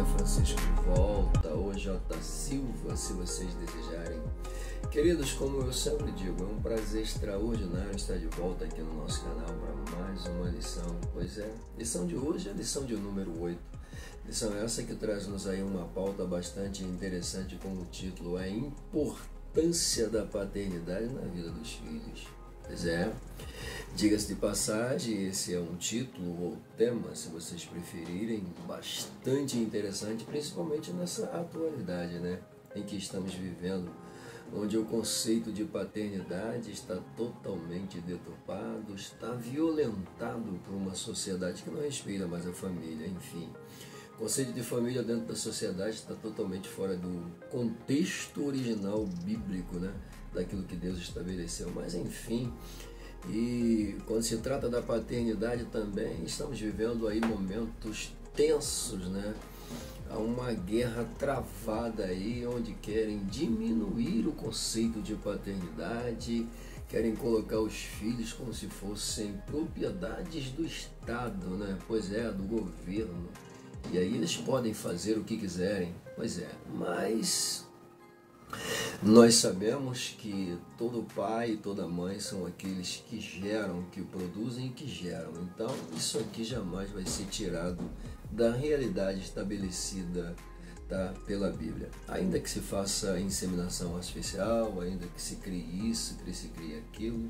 Francisco de volta, ou J. Silva, se vocês desejarem. Queridos, como eu sempre digo, é um prazer extraordinário estar de volta aqui no nosso canal para mais uma lição. Pois é, lição de hoje é a lição de número 8. Lição essa que traz-nos aí uma pauta bastante interessante com o título A Importância da Paternidade na Vida dos Filhos. Pois é, diga-se de passagem, esse é um título ou tema, se vocês preferirem, bastante interessante, principalmente nessa atualidade, né, em que estamos vivendo, onde o conceito de paternidade está totalmente deturpado, está violentado por uma sociedade que não respeita mais a família, enfim. O conceito de família dentro da sociedade está totalmente fora do contexto original bíblico, né? Daquilo que Deus estabeleceu. Mas enfim, e quando se trata da paternidade também, estamos vivendo aí momentos tensos, né? Há uma guerra travada aí, onde querem diminuir o conceito de paternidade, querem colocar os filhos como se fossem propriedades do Estado, né? Pois é, do governo. E aí eles podem fazer o que quiserem, pois é, mas nós sabemos que todo pai e toda mãe são aqueles que geram, que produzem e que geram. Então isso aqui jamais vai ser tirado da realidade estabelecida, tá, pela Bíblia. Ainda que se faça inseminação artificial, ainda que se crie isso, que se crie aquilo,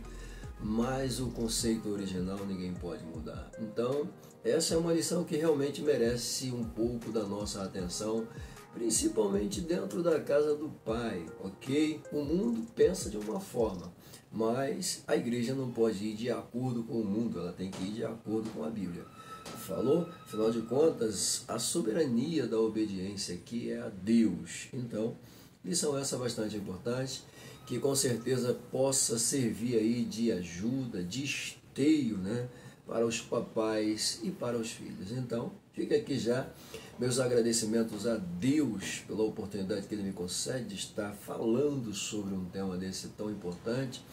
mas o conceito original ninguém pode mudar. Então, essa é uma lição que realmente merece um pouco da nossa atenção, principalmente dentro da casa do Pai, ok? O mundo pensa de uma forma, mas a igreja não pode ir de acordo com o mundo, ela tem que ir de acordo com a Bíblia. Falou? Afinal de contas, a soberania da obediência aqui é a Deus. Então, lição essa bastante importante, que com certeza possa servir aí de ajuda, de esteio, né, para os papais e para os filhos. Então, fica aqui já meus agradecimentos a Deus pela oportunidade que Ele me concede de estar falando sobre um tema desse tão importante.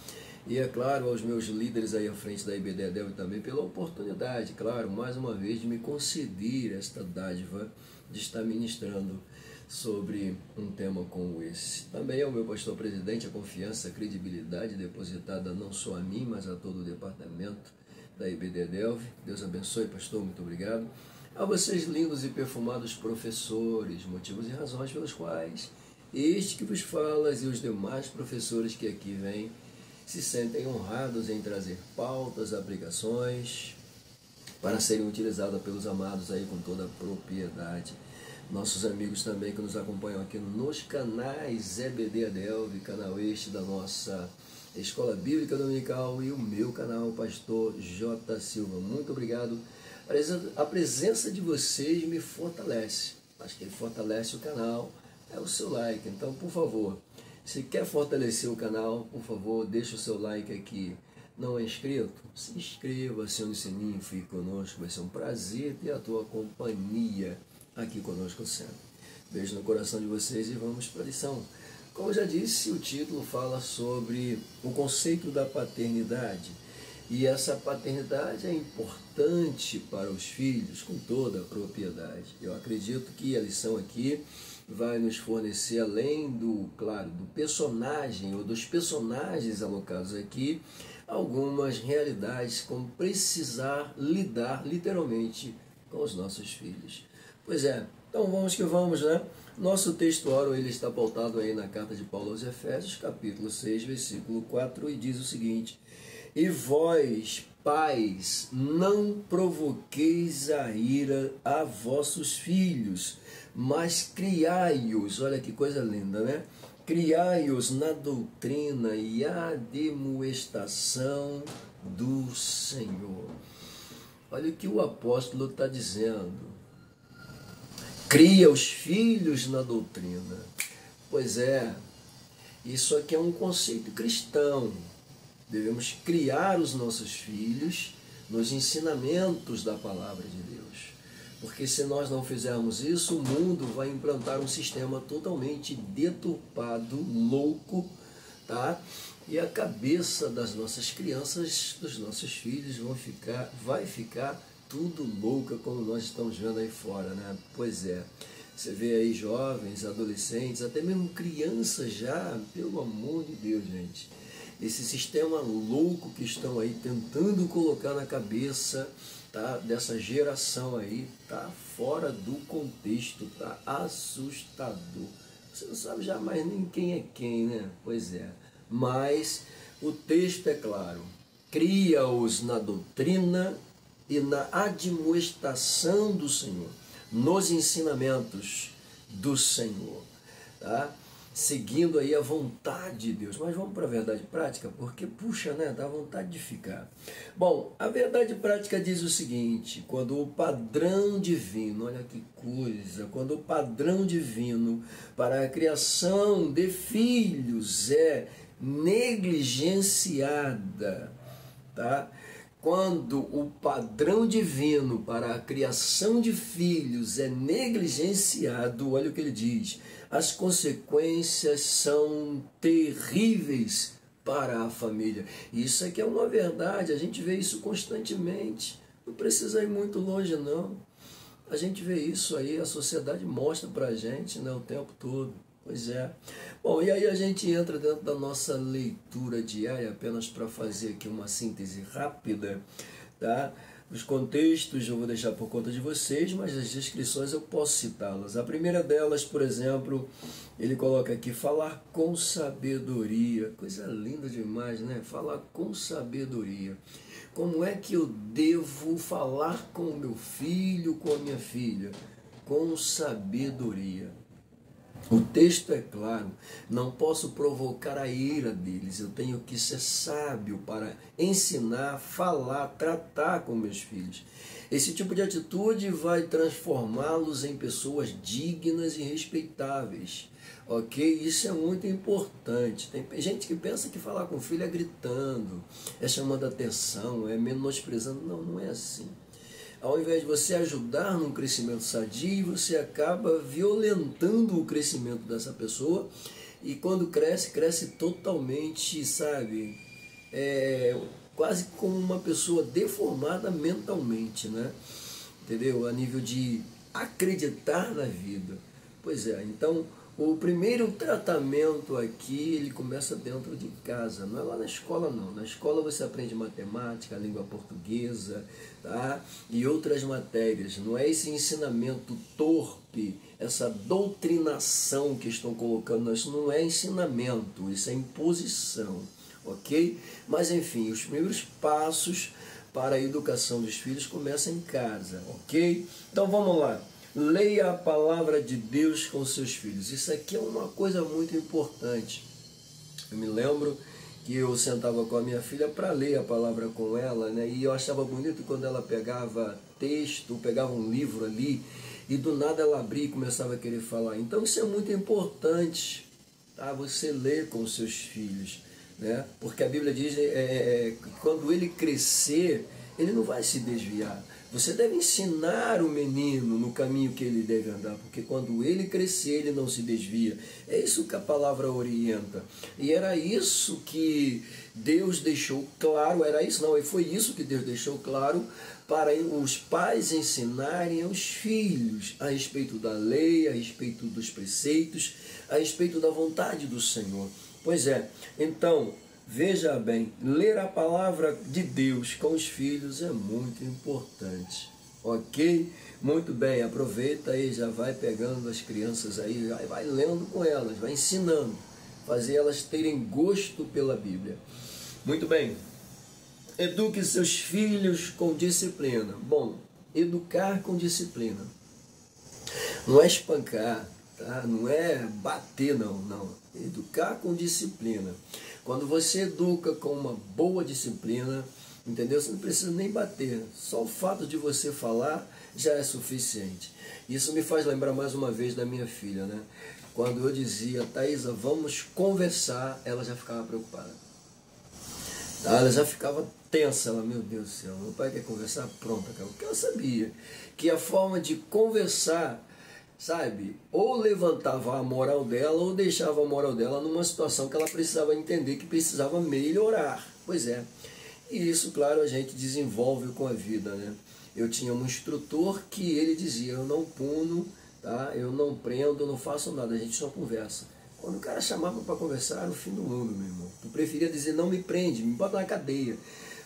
E é claro, aos meus líderes aí à frente da IBDEDEV também pela oportunidade, claro, mais uma vez de me conceder esta dádiva de estar ministrando sobre um tema como esse. Também ao meu pastor presidente, a confiança, a credibilidade depositada não só a mim, mas a todo o departamento da IBDEDEV. Deus abençoe, pastor, muito obrigado. A vocês, lindos e perfumados professores, motivos e razões pelos quais este que vos fala e os demais professores que aqui vêm se sentem honrados em trazer pautas, aplicações para serem utilizadas pelos amados aí com toda a propriedade. Nossos amigos também que nos acompanham aqui nos canais EBD-ADELV, canal este da nossa Escola Bíblica Dominical, e o meu canal, Pastor J. Silva. Muito obrigado. A presença de vocês me fortalece. Acho que ele fortalece o canal, é o seu like. Então, por favor, se quer fortalecer o canal, por favor, deixa o seu like aqui. Não é inscrito? Se inscreva, acione o sininho, fique conosco. Vai ser um prazer ter a tua companhia aqui conosco sempre. Beijo no coração de vocês e vamos para a lição. Como eu já disse, o título fala sobre o conceito da paternidade. E essa paternidade é importante para os filhos com toda a propriedade. Eu acredito que a lição aqui vai nos fornecer, além do, claro, do personagem ou dos personagens alocados aqui, algumas realidades como precisar lidar literalmente com os nossos filhos. Pois é, então vamos que vamos, né? Nosso textuário ele está pautado aí na carta de Paulo aos Efésios, capítulo 6, versículo 4, e diz o seguinte: E vós, pais, não provoqueis a ira a vossos filhos, mas criai-os, olha que coisa linda, né? Criai-os na doutrina e admoestação do Senhor. Olha o que o apóstolo está dizendo. Cria os filhos na doutrina. Pois é, isso aqui é um conceito cristão. Devemos criar os nossos filhos nos ensinamentos da palavra de Deus. Porque se nós não fizermos isso, o mundo vai implantar um sistema totalmente deturpado, louco, tá? E a cabeça das nossas crianças, dos nossos filhos, vai ficar tudo louca, como nós estamos vendo aí fora, né? Pois é. Você vê aí jovens, adolescentes, até mesmo crianças já, pelo amor de Deus, gente. Esse sistema louco que estão aí tentando colocar na cabeça, tá, dessa geração aí, tá fora do contexto, tá assustador. Você não sabe jamais nem quem é quem, né? Pois é. Mas o texto é claro. Cria-os na doutrina e na admoestação do Senhor, nos ensinamentos do Senhor, tá? Seguindo aí a vontade de Deus. Mas vamos para a verdade prática, porque, puxa, né, dá vontade de ficar. Bom, a verdade prática diz o seguinte: quando o padrão divino, olha que coisa, quando o padrão divino para a criação de filhos é negligenciada, tá? Quando o padrão divino para a criação de filhos é negligenciado, olha o que ele diz: as consequências são terríveis para a família. Isso aqui é uma verdade, a gente vê isso constantemente. Não precisa ir muito longe, não. A gente vê isso aí, a sociedade mostra para a gente, né, o tempo todo. Pois é. Bom, e aí a gente entra dentro da nossa leitura diária, apenas para fazer aqui uma síntese rápida, tá? Os contextos eu vou deixar por conta de vocês, mas as descrições eu posso citá-las. A primeira delas, por exemplo, ele coloca aqui: falar com sabedoria. Coisa linda demais, né? Falar com sabedoria. Como é que eu devo falar com o meu filho, com a minha filha? Com sabedoria. O texto é claro, não posso provocar a ira deles, eu tenho que ser sábio para ensinar, falar, tratar com meus filhos. Esse tipo de atitude vai transformá-los em pessoas dignas e respeitáveis, ok? Isso é muito importante. Tem gente que pensa que falar com o filho é gritando, é chamando atenção, é menosprezando. Não, não é assim. Ao invés de você ajudar num crescimento sadio, você acaba violentando o crescimento dessa pessoa, e quando cresce, cresce totalmente, sabe, quase como uma pessoa deformada mentalmente, né? Entendeu? A nível de acreditar na vida. Pois é, então o primeiro tratamento aqui, ele começa dentro de casa, não é lá na escola não. Na escola você aprende matemática, língua portuguesa, tá? E outras matérias. Não é esse ensinamento torpe, essa doutrinação que estão colocando, isso não é ensinamento, isso é imposição, ok? Mas enfim, os primeiros passos para a educação dos filhos começam em casa, ok? Então vamos lá. Leia a palavra de Deus com seus filhos. Isso aqui é uma coisa muito importante. Eu me lembro que eu sentava com a minha filha para ler a palavra com ela, né? E eu achava bonito quando ela pegava texto, pegava um livro ali, e do nada ela abria e começava a querer falar. Então isso é muito importante, tá? Você lê com os seus filhos, né? Porque a Bíblia diz que quando ele crescer, ele não vai se desviar. Você deve ensinar o menino no caminho que ele deve andar, porque quando ele crescer, ele não se desvia. É isso que a palavra orienta. E era isso que Deus deixou claro, foi isso que Deus deixou claro para os pais ensinarem aos filhos a respeito da lei, a respeito dos preceitos, a respeito da vontade do Senhor. Pois é, então, veja bem, ler a palavra de Deus com os filhos é muito importante, ok? Muito bem, aproveita aí, já vai pegando as crianças aí, vai lendo com elas, vai ensinando, fazer elas terem gosto pela Bíblia. Muito bem, eduque seus filhos com disciplina. Bom, educar com disciplina não é espancar, tá? Não é bater, não. Educar com disciplina. Quando você educa com uma boa disciplina, entendeu? Você não precisa nem bater. Só o fato de você falar já é suficiente. Isso me faz lembrar mais uma vez da minha filha, né? Quando eu dizia: Thaisa, vamos conversar, ela já ficava preocupada. Ela já ficava tensa. Ela, meu Deus do céu, meu pai quer conversar? Pronto, acabou. Porque ela sabia que a forma de conversar, sabe, ou levantava a moral dela ou deixava a moral dela numa situação que ela precisava entender que precisava melhorar. Pois é, e isso, claro, a gente desenvolve com a vida, né? Eu tinha um instrutor que ele dizia: eu não puno tá? Eu não prendo, não faço nada, a gente só conversa. Quando o cara chamava para conversar, era o fim do mundo, meu irmão. Eu preferia dizer, não me prende, me bota na cadeia,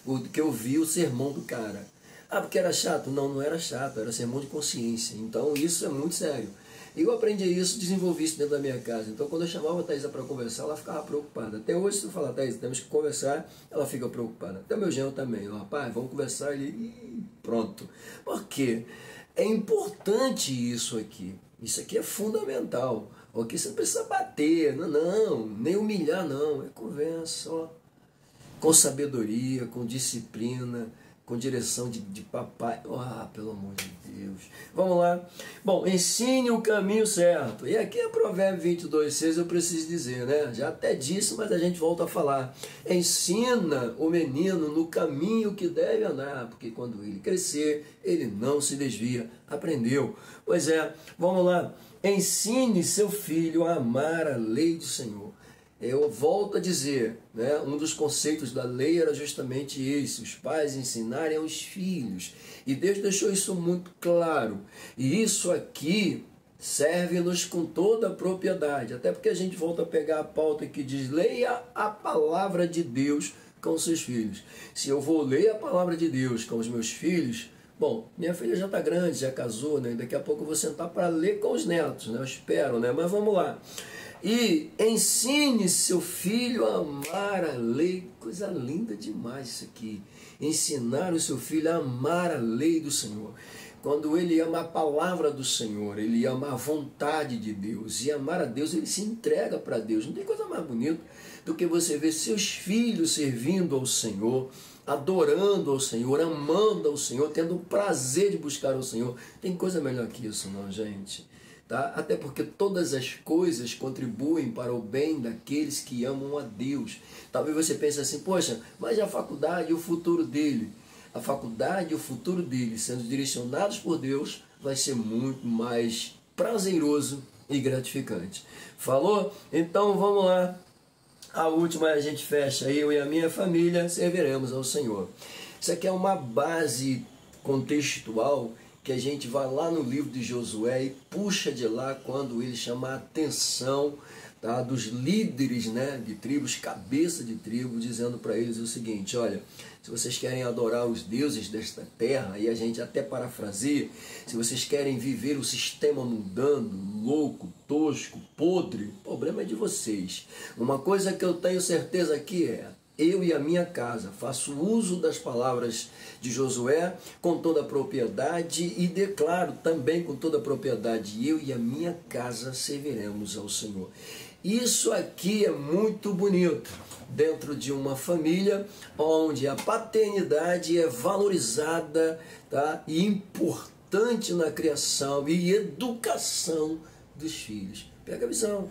do que eu vi o sermão do cara. Ah, porque era chato? Não, não era chato, era sermão de consciência. Então isso é muito sério. E eu aprendi isso, desenvolvi isso dentro da minha casa. Então quando eu chamava a Thaisa para conversar, ela ficava preocupada. Até hoje, se eu falar, Thaisa, temos que conversar, ela fica preocupada. Até meu genro também. Rapaz, vamos conversar. Ele, pronto. Por quê? É importante isso aqui. Isso aqui é fundamental. Ok? Você não precisa bater, não, nem humilhar, não. É conversa, ó. Com sabedoria, com disciplina, com direção de papai. Ah, pelo amor de Deus. Vamos lá. Bom, ensine o caminho certo. E aqui é Provérbio 22:6, eu preciso dizer, né? Já até disse, mas a gente volta a falar. Ensina o menino no caminho que deve andar, porque quando ele crescer, ele não se desvia. Aprendeu. Pois é, vamos lá. Ensine seu filho a amar a lei do Senhor. Eu volto a dizer, né, um dos conceitos da lei era justamente esse, os pais ensinarem aos filhos. E Deus deixou isso muito claro. E isso aqui serve-nos com toda a propriedade. Até porque a gente volta a pegar a pauta que diz, leia a palavra de Deus com os seus filhos. Se eu vou ler a palavra de Deus com os meus filhos, bom, minha filha já está grande, já casou, né? Daqui a pouco eu vou sentar para ler com os netos, né? Eu espero, né? Mas vamos lá. E ensine seu filho a amar a lei. Coisa linda demais isso aqui. Ensinar o seu filho a amar a lei do Senhor. Quando ele ama a palavra do Senhor, ele ama a vontade de Deus. E amar a Deus, ele se entrega para Deus. Não tem coisa mais bonita do que você ver seus filhos servindo ao Senhor, adorando ao Senhor, amando ao Senhor, tendo o prazer de buscar ao Senhor. Tem coisa melhor que isso, não, gente? Tá? Até porque todas as coisas contribuem para o bem daqueles que amam a Deus. Talvez você pense assim, poxa, mas a faculdade e o futuro dele? A faculdade e o futuro dele, sendo direcionados por Deus, vai ser muito mais prazeroso e gratificante. Falou? Então vamos lá. A última a gente fecha. Eu e a minha família serviremos ao Senhor. Isso aqui é uma base contextual que a gente vai lá no livro de Josué e puxa de lá quando ele chama a atenção, tá, dos líderes, né, de tribos, cabeça de tribo, dizendo para eles o seguinte, olha, se vocês querem adorar os deuses desta terra, e a gente até parafraseia, se vocês querem viver o sistema mundano, louco, tosco, podre, o problema é de vocês. Uma coisa que eu tenho certeza aqui é, eu e a minha casa faço uso das palavras de Josué com toda a propriedade e declaro também com toda a propriedade, eu e a minha casa serviremos ao Senhor. Isso aqui é muito bonito dentro de uma família onde a paternidade é valorizada, tá? E importante na criação e educação dos filhos. Pega a visão,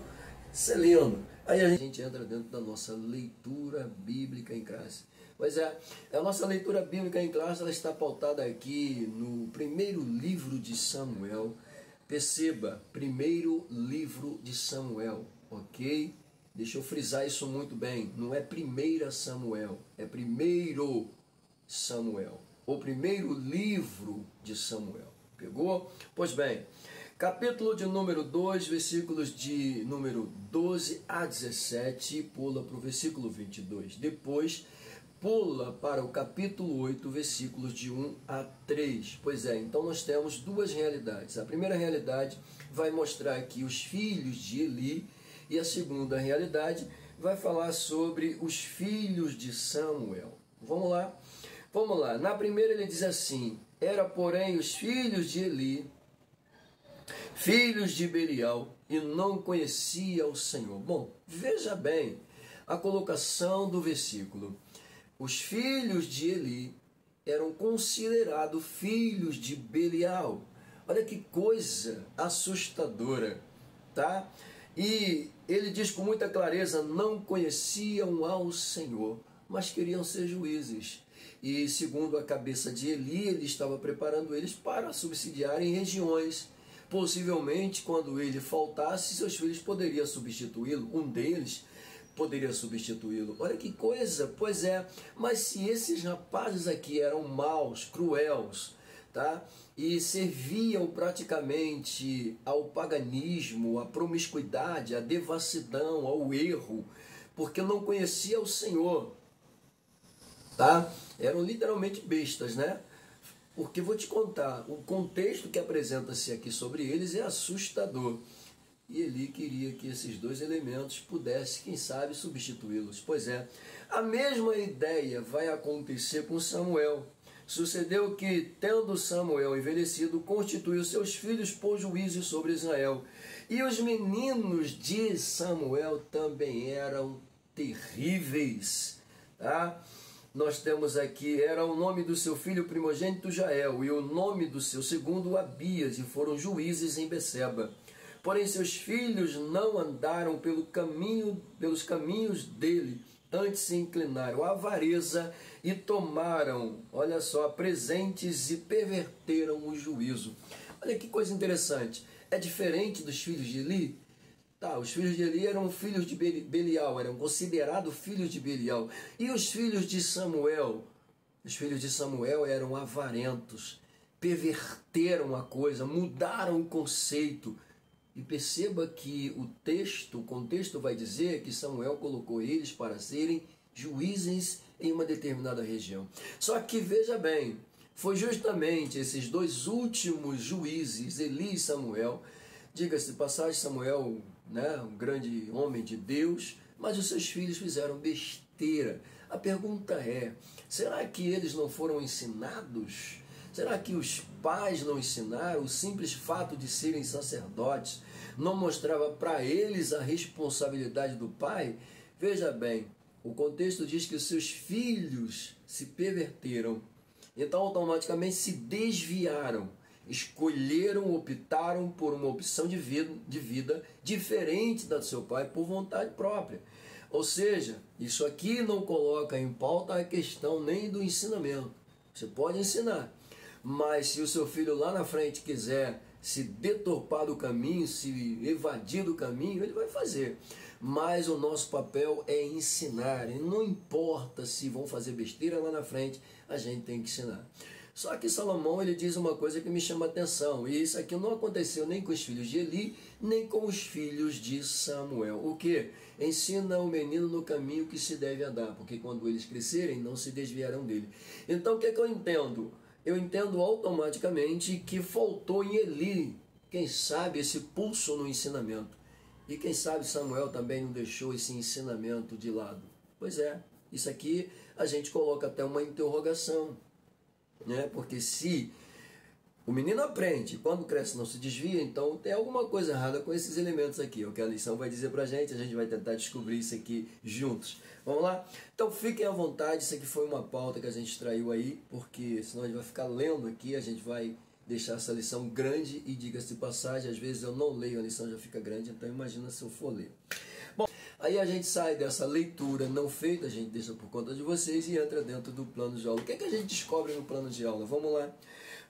isso é lindo. Aí a gente entra dentro da nossa leitura bíblica em classe. Pois é, a nossa leitura bíblica em classe ela está pautada aqui no primeiro livro de Samuel. Perceba, primeiro livro de Samuel, ok? Deixa eu frisar isso muito bem. Não é primeira Samuel, é primeiro Samuel. O primeiro livro de Samuel. Pegou? Pois bem, capítulo de número 2, versículos de número 12 a 17, pula para o versículo 22. Depois, pula para o capítulo 8, versículos de 1 a 3. Pois é, então nós temos duas realidades. A primeira realidade vai mostrar aqui os filhos de Eli, e a segunda realidade vai falar sobre os filhos de Samuel. Vamos lá? Vamos lá. Na primeira ele diz assim, era porém os filhos de Eli, filhos de Belial, e não conhecia o Senhor. Bom, veja bem a colocação do versículo. Os filhos de Eli eram considerados filhos de Belial. Olha que coisa assustadora, tá? E ele diz com muita clareza, não conheciam ao Senhor, mas queriam ser juízes. E segundo a cabeça de Eli, ele estava preparando eles para subsidiarem regiões. Possivelmente, quando ele faltasse, seus filhos poderiam substituí-lo. Um deles poderia substituí-lo. Olha que coisa, pois é. Mas se esses rapazes aqui eram maus, cruéis, tá? E serviam praticamente ao paganismo, à promiscuidade, à devassidão, ao erro, porque não conhecia o Senhor, tá? Eram literalmente bestas, né? Porque vou te contar, o contexto que apresenta-se aqui sobre eles é assustador. E Eli queria que esses dois elementos pudessem, quem sabe, substituí-los. Pois é, a mesma ideia vai acontecer com Samuel. Sucedeu que, tendo Samuel envelhecido, constituiu seus filhos por juízes sobre Israel. E os meninos de Samuel também eram terríveis, tá? Nós temos aqui, era o nome do seu filho primogênito Jael, e o nome do seu segundo Abias, e foram juízes em Beceba. Porém seus filhos não andaram pelos caminhos dele, antes se inclinaram à avareza e tomaram, olha só, presentes e perverteram o juízo. Olha que coisa interessante, é diferente dos filhos de Eli? Tá, os filhos de Eli eram filhos de Belial, eram considerados filhos de Belial. E os filhos de Samuel? Os filhos de Samuel eram avarentos, perverteram a coisa, mudaram o conceito. E perceba que o contexto vai dizer que Samuel colocou eles para serem juízes em uma determinada região. Só que veja bem, foi justamente esses dois últimos juízes, Eli e Samuel. Diga-se de passagem, Samuel, né, um grande homem de Deus, mas os seus filhos fizeram besteira. A pergunta é, será que eles não foram ensinados? Será que os pais não ensinaram? O simples fato de serem sacerdotes não mostrava para eles a responsabilidade do pai? Veja bem, o contexto diz que os seus filhos se perverteram, então automaticamente se desviaram, optaram por uma opção de vida diferente da do seu pai por vontade própria. Ou seja, isso aqui não coloca em pauta a questão nem do ensinamento. Você pode ensinar, mas se o seu filho lá na frente quiser se deturpar do caminho, se evadir do caminho, ele vai fazer. Mas o nosso papel é ensinar, e não importa se vão fazer besteira lá na frente, a gente tem que ensinar. Só que Salomão, ele diz uma coisa que me chama a atenção, e isso aqui não aconteceu nem com os filhos de Eli, nem com os filhos de Samuel. O que? Ensina o menino no caminho que se deve andar, porque quando eles crescerem, não se desviarão dele. Então, o que é que eu entendo? Eu entendo automaticamente que faltou em Eli, quem sabe, esse pulso no ensinamento. E quem sabe Samuel também não deixou esse ensinamento de lado. Pois é, isso aqui a gente coloca até uma interrogação, né? Porque se o menino aprende, quando cresce não se desvia, então tem alguma coisa errada com esses elementos aqui. O que a lição vai dizer pra gente, a gente vai tentar descobrir isso aqui juntos. Vamos lá? Então fiquem à vontade, isso aqui foi uma pauta que a gente extraiu aí, porque senão a gente vai ficar lendo aqui, a gente vai deixar essa lição grande e diga-se de passagem, às vezes eu não leio, a lição já fica grande, então imagina se eu for ler. Bom, aí a gente sai dessa leitura não feita, a gente deixa por conta de vocês e entra dentro do plano de aula. O que é que a gente descobre no plano de aula? Vamos lá.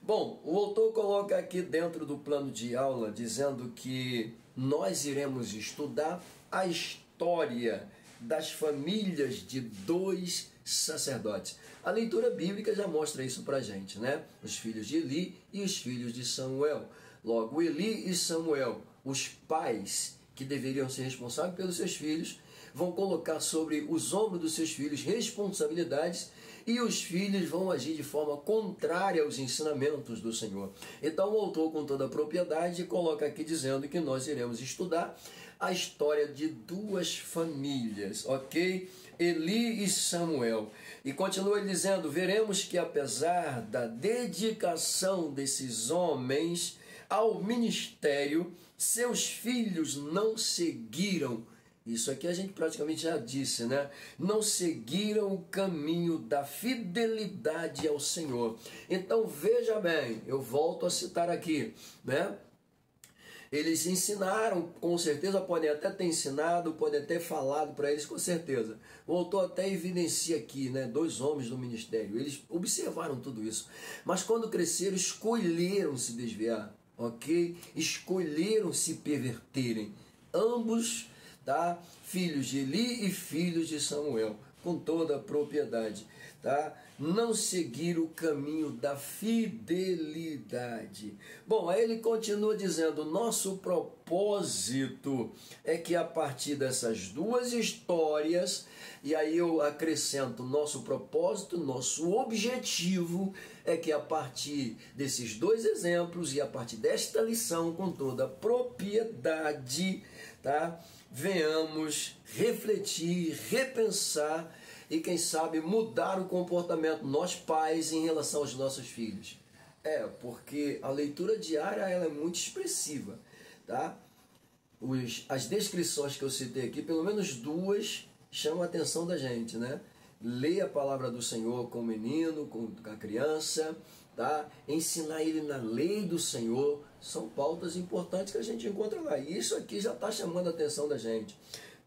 Bom, o autor coloca aqui dentro do plano de aula, dizendo que nós iremos estudar a história das famílias de dois sacerdotes. A leitura bíblica já mostra isso pra gente, né? Os filhos de Eli e os filhos de Samuel. Logo, Eli e Samuel, os pais que deveriam ser responsáveis pelos seus filhos, vão colocar sobre os ombros dos seus filhos responsabilidades e os filhos vão agir de forma contrária aos ensinamentos do Senhor. Então o autor, com toda a propriedade, coloca aqui dizendo que nós iremos estudar a história de duas famílias, ok? Eli e Samuel. E continua ele dizendo, veremos que apesar da dedicação desses homens ao ministério, seus filhos não seguiram. Isso aqui a gente praticamente já disse, né? Não seguiram o caminho da fidelidade ao Senhor. Então veja bem, eu volto a citar aqui, né? Eles ensinaram, com certeza, podem até ter ensinado, podem até ter falado para eles, com certeza. O autor até evidencia aqui, né, dois homens do ministério. Eles observaram tudo isso. Mas quando cresceram, escolheram se desviar, ok? Escolheram se perverterem. Ambos, tá? Filhos de Eli e filhos de Samuel. com toda a propriedade, tá? Não seguir o caminho da fidelidade. Bom, aí ele continua dizendo, nosso propósito é que a partir dessas duas histórias, e aí eu acrescento nosso propósito, nosso objetivo é que a partir desses dois exemplos e a partir desta lição com toda a propriedade, tá? Venhamos refletir, repensar e quem sabe mudar o comportamento nós pais em relação aos nossos filhos. Porque a leitura diária ela é muito expressiva, tá? As descrições que eu citei aqui, pelo menos duas, chamam a atenção da gente, né? Ler a palavra do Senhor com o menino, com a criança, tá? Ensinar ele na lei do Senhor, são pautas importantes que a gente encontra lá. E isso aqui já está chamando a atenção da gente,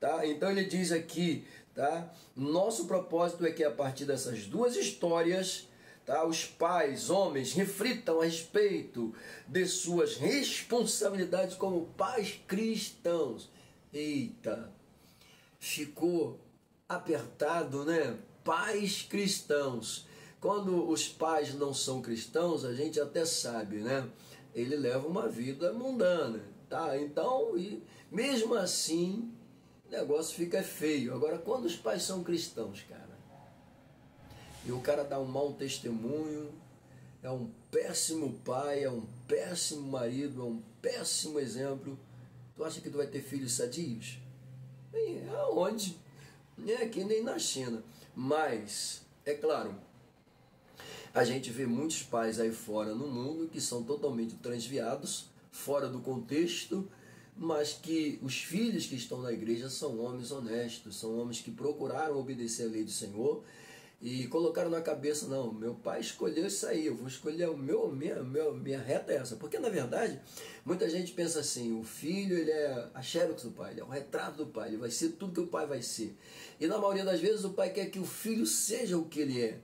tá? Então ele diz aqui, tá? Nosso propósito é que a partir dessas duas histórias, tá? Os pais, homens, reflitam a respeito de suas responsabilidades como pais cristãos. Eita, ficou apertado, né? Pais cristãos. Quando os pais não são cristãos, a gente até sabe, né? Ele leva uma vida mundana, tá? Então, e mesmo assim, o negócio fica feio. Agora, quando os pais são cristãos, cara, e o cara dá um mau testemunho, é um péssimo pai, é um péssimo marido, é um péssimo exemplo, tu acha que tu vai ter filhos sadios? Aonde? Nem aqui, nem na China. Mas, é claro, a gente vê muitos pais aí fora no mundo que são totalmente transviados, fora do contexto, mas que os filhos que estão na igreja são homens honestos, são homens que procuraram obedecer a lei do Senhor e colocaram na cabeça, não, meu pai escolheu isso aí, eu vou escolher minha reta é essa. Porque na verdade, muita gente pensa assim, o filho ele é a xerox do pai, ele é o retrato do pai, ele vai ser tudo que o pai vai ser. E na maioria das vezes o pai quer que o filho seja o que ele é,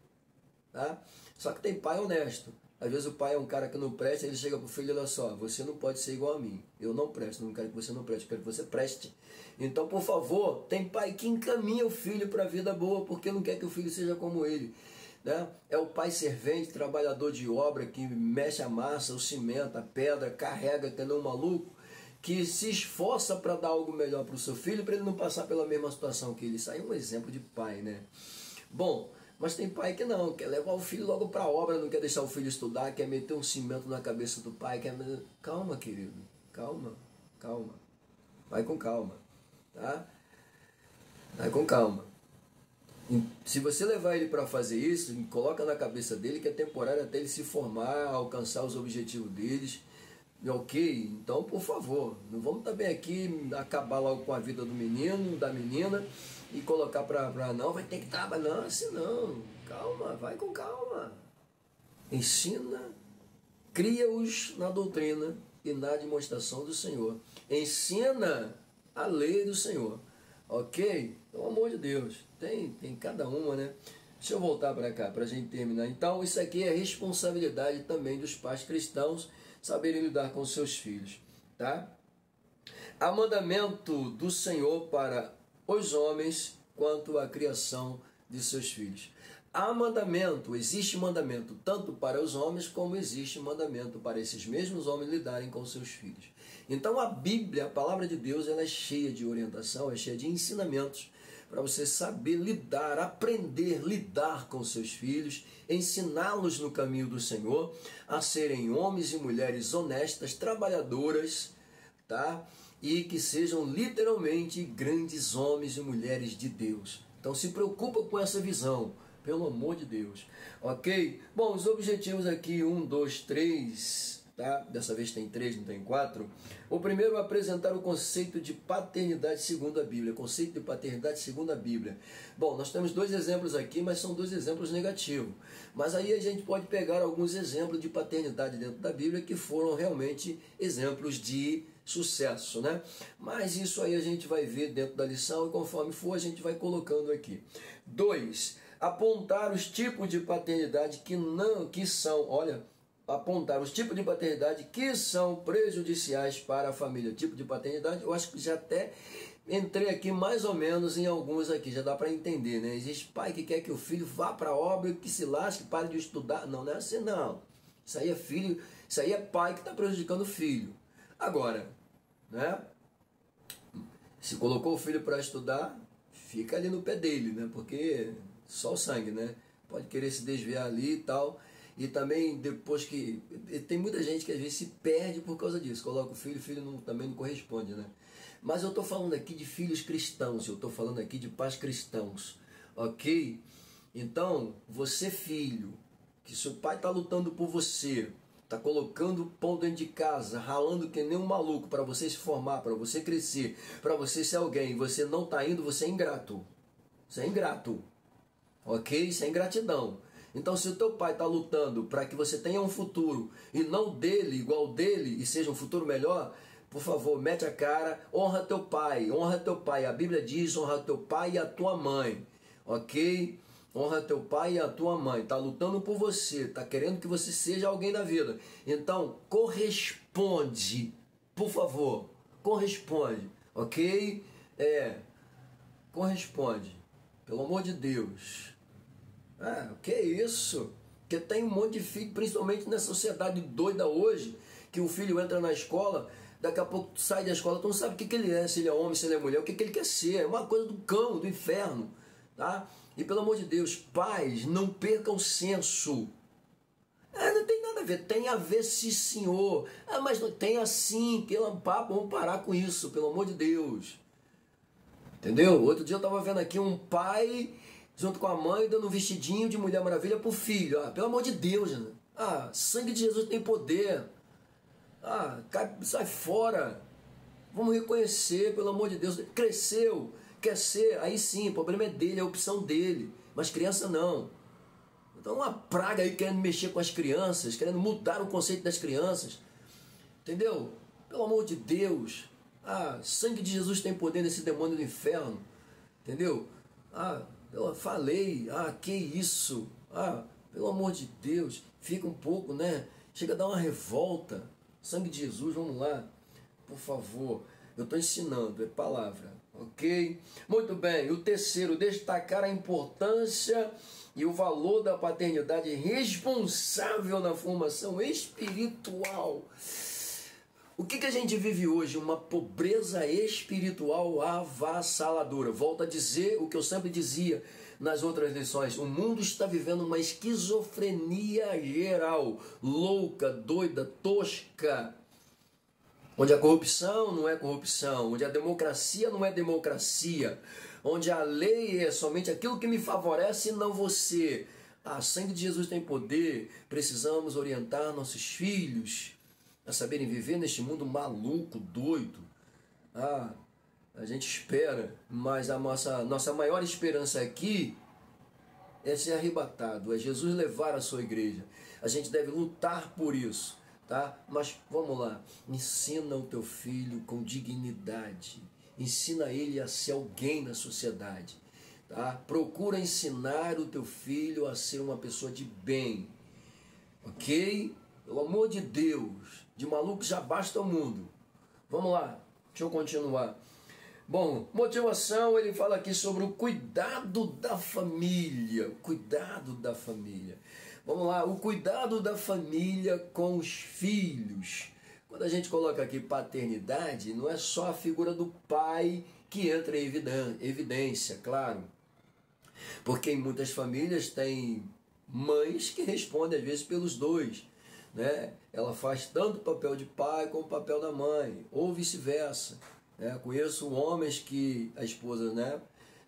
tá? Só que tem pai honesto. Às vezes o pai é um cara que não presta, ele chega pro filho e olha só, você não pode ser igual a mim, eu não presto, não quero que você não preste, eu quero que você preste. Então, por favor, tem pai que encaminha o filho para a vida boa, porque não quer que o filho seja como ele, né? É o pai servente, trabalhador de obra, que mexe a massa, o cimento, a pedra, carrega, que não é um maluco, que se esforça para dar algo melhor para o seu filho, para ele não passar pela mesma situação que ele. Isso aí é um exemplo de pai, né? Bom, mas tem pai que não, quer levar o filho logo para a obra, não quer deixar o filho estudar, quer meter um cimento na cabeça do pai, quer... Calma, querido, calma. Vai com calma, tá? Vai com calma. Se você levar ele para fazer isso, coloca na cabeça dele que é temporário até ele se formar, alcançar os objetivos deles, ok? Então, por favor, não vamos também aqui acabar logo com a vida do menino, da menina, e colocar para não, vai ter que trabalhar, não, assim não, calma, vai com calma. Ensina, cria-os na doutrina e na demonstração do Senhor. Ensina a lei do Senhor, ok? Pelo amor de Deus, tem cada uma, né? Deixa eu voltar para cá, para a gente terminar. Então, isso aqui é responsabilidade também dos pais cristãos, saberem lidar com seus filhos, tá? Há mandamento do Senhor para os homens quanto à criação de seus filhos. Há mandamento, existe mandamento tanto para os homens como existe mandamento para esses mesmos homens lidarem com seus filhos. Então a Bíblia, a palavra de Deus, ela é cheia de orientação, é cheia de ensinamentos para você saber lidar, aprender a lidar com seus filhos, ensiná-los no caminho do Senhor, a serem homens e mulheres honestas, trabalhadoras, tá? E que sejam literalmente grandes homens e mulheres de Deus. Então se preocupa com essa visão, pelo amor de Deus, ok? Bom, os objetivos aqui, 1, 2, 3, tá? Dessa vez tem 3, não tem 4. O primeiro é apresentar o conceito de paternidade segundo a Bíblia, conceito de paternidade segundo a Bíblia. Bom, nós temos 2 exemplos aqui, mas são 2 exemplos negativos. Mas aí a gente pode pegar alguns exemplos de paternidade dentro da Bíblia que foram realmente exemplos de sucesso, né? Mas isso aí a gente vai ver dentro da lição e conforme for a gente vai colocando aqui. 2, apontar os tipos de paternidade que são, olha, apontar os tipos de paternidade que são prejudiciais para a família. Tipo de paternidade, eu acho que já até entrei aqui mais ou menos em alguns aqui, já dá para entender, né? Existe pai que quer que o filho vá para a obra, que se lasque, pare de estudar. Não, não é assim não. Isso aí é filho, isso aí é pai que está prejudicando o filho. Agora, né? Se colocou o filho para estudar, fica ali no pé dele, né? Porque só o sangue, né? Pode querer se desviar ali e tal. E também depois que... Tem muita gente que às vezes se perde por causa disso. Coloca o filho não, também não corresponde, né? Mas eu estou falando aqui de filhos cristãos. Eu estou falando aqui de pais cristãos. Ok? Então, você filho, que seu pai está lutando por você, está colocando pão dentro de casa, ralando que nem um maluco para você se formar, para você crescer, para você ser alguém, e você não está indo, você é ingrato. Você é ingrato. Ok? Isso é ingratidão. Então, se o teu pai está lutando para que você tenha um futuro e não dele, igual dele, e seja um futuro melhor, por favor, mete a cara, honra teu pai, honra teu pai. A Bíblia diz, honra teu pai e a tua mãe. Ok? Honra teu pai e a tua mãe. Está lutando por você, está querendo que você seja alguém da vida. Então, corresponde, por favor, corresponde. Ok? Corresponde. Pelo amor de Deus. Que isso? Porque tem um monte de filho, principalmente nessa sociedade doida hoje, que o filho entra na escola, daqui a pouco sai da escola, tu não sabe o que ele é, se ele é homem, se ele é mulher, o que ele quer ser. É uma coisa do cão, do inferno. Tá? E pelo amor de Deus, pais, não percam o senso. Não tem nada a ver, tem a ver sim, senhor. Mas não tem assim, pelo papo, vamos parar com isso, pelo amor de Deus. Entendeu? Outro dia eu estava vendo aqui um pai junto com a mãe dando um vestidinho de Mulher Maravilha pro filho. Pelo amor de Deus, né? Sangue de Jesus tem poder. Sai fora. Vamos reconhecer, pelo amor de Deus. Cresceu, quer ser, aí sim, o problema é dele, é a opção dele. Mas criança não. Então uma praga aí querendo mexer com as crianças, querendo mudar o conceito das crianças. Entendeu? Pelo amor de Deus. Sangue de Jesus tem poder nesse demônio do inferno. Entendeu? Eu falei, que isso? Pelo amor de Deus, fica um pouco, né? Chega a dar uma revolta. Sangue de Jesus, vamos lá. Por favor, eu estou ensinando, é palavra, ok? Muito bem, o terceiro, destacar a importância e o valor da paternidade responsável na formação espiritual. O que a gente vive hoje? Uma pobreza espiritual avassaladora. Volto a dizer o que eu sempre dizia nas outras lições. O mundo está vivendo uma esquizofrenia geral, louca, doida, tosca. Onde a corrupção não é corrupção, onde a democracia não é democracia, onde a lei é somente aquilo que me favorece e não você. Sangue de Jesus tem poder, precisamos orientar nossos filhos a saberem viver neste mundo maluco, doido. A gente espera, mas a nossa maior esperança aqui é ser arrebatado, é Jesus levar a sua igreja. A gente deve lutar por isso. Tá? Mas vamos lá, ensina o teu filho com dignidade, ensina ele a ser alguém na sociedade, tá? Procura ensinar o teu filho a ser uma pessoa de bem, ok? Pelo amor de Deus, de maluco já basta o mundo. Vamos lá, deixa eu continuar. Bom, motivação, ele fala aqui sobre o cuidado da família. Cuidado da família. Vamos lá, o cuidado da família com os filhos. Quando a gente coloca aqui paternidade, não é só a figura do pai que entra em evidência, claro. Porque em muitas famílias tem mães que respondem às vezes pelos dois, né? Ela faz tanto o papel de pai como o papel da mãe, ou vice-versa. Conheço homens que a esposa, né,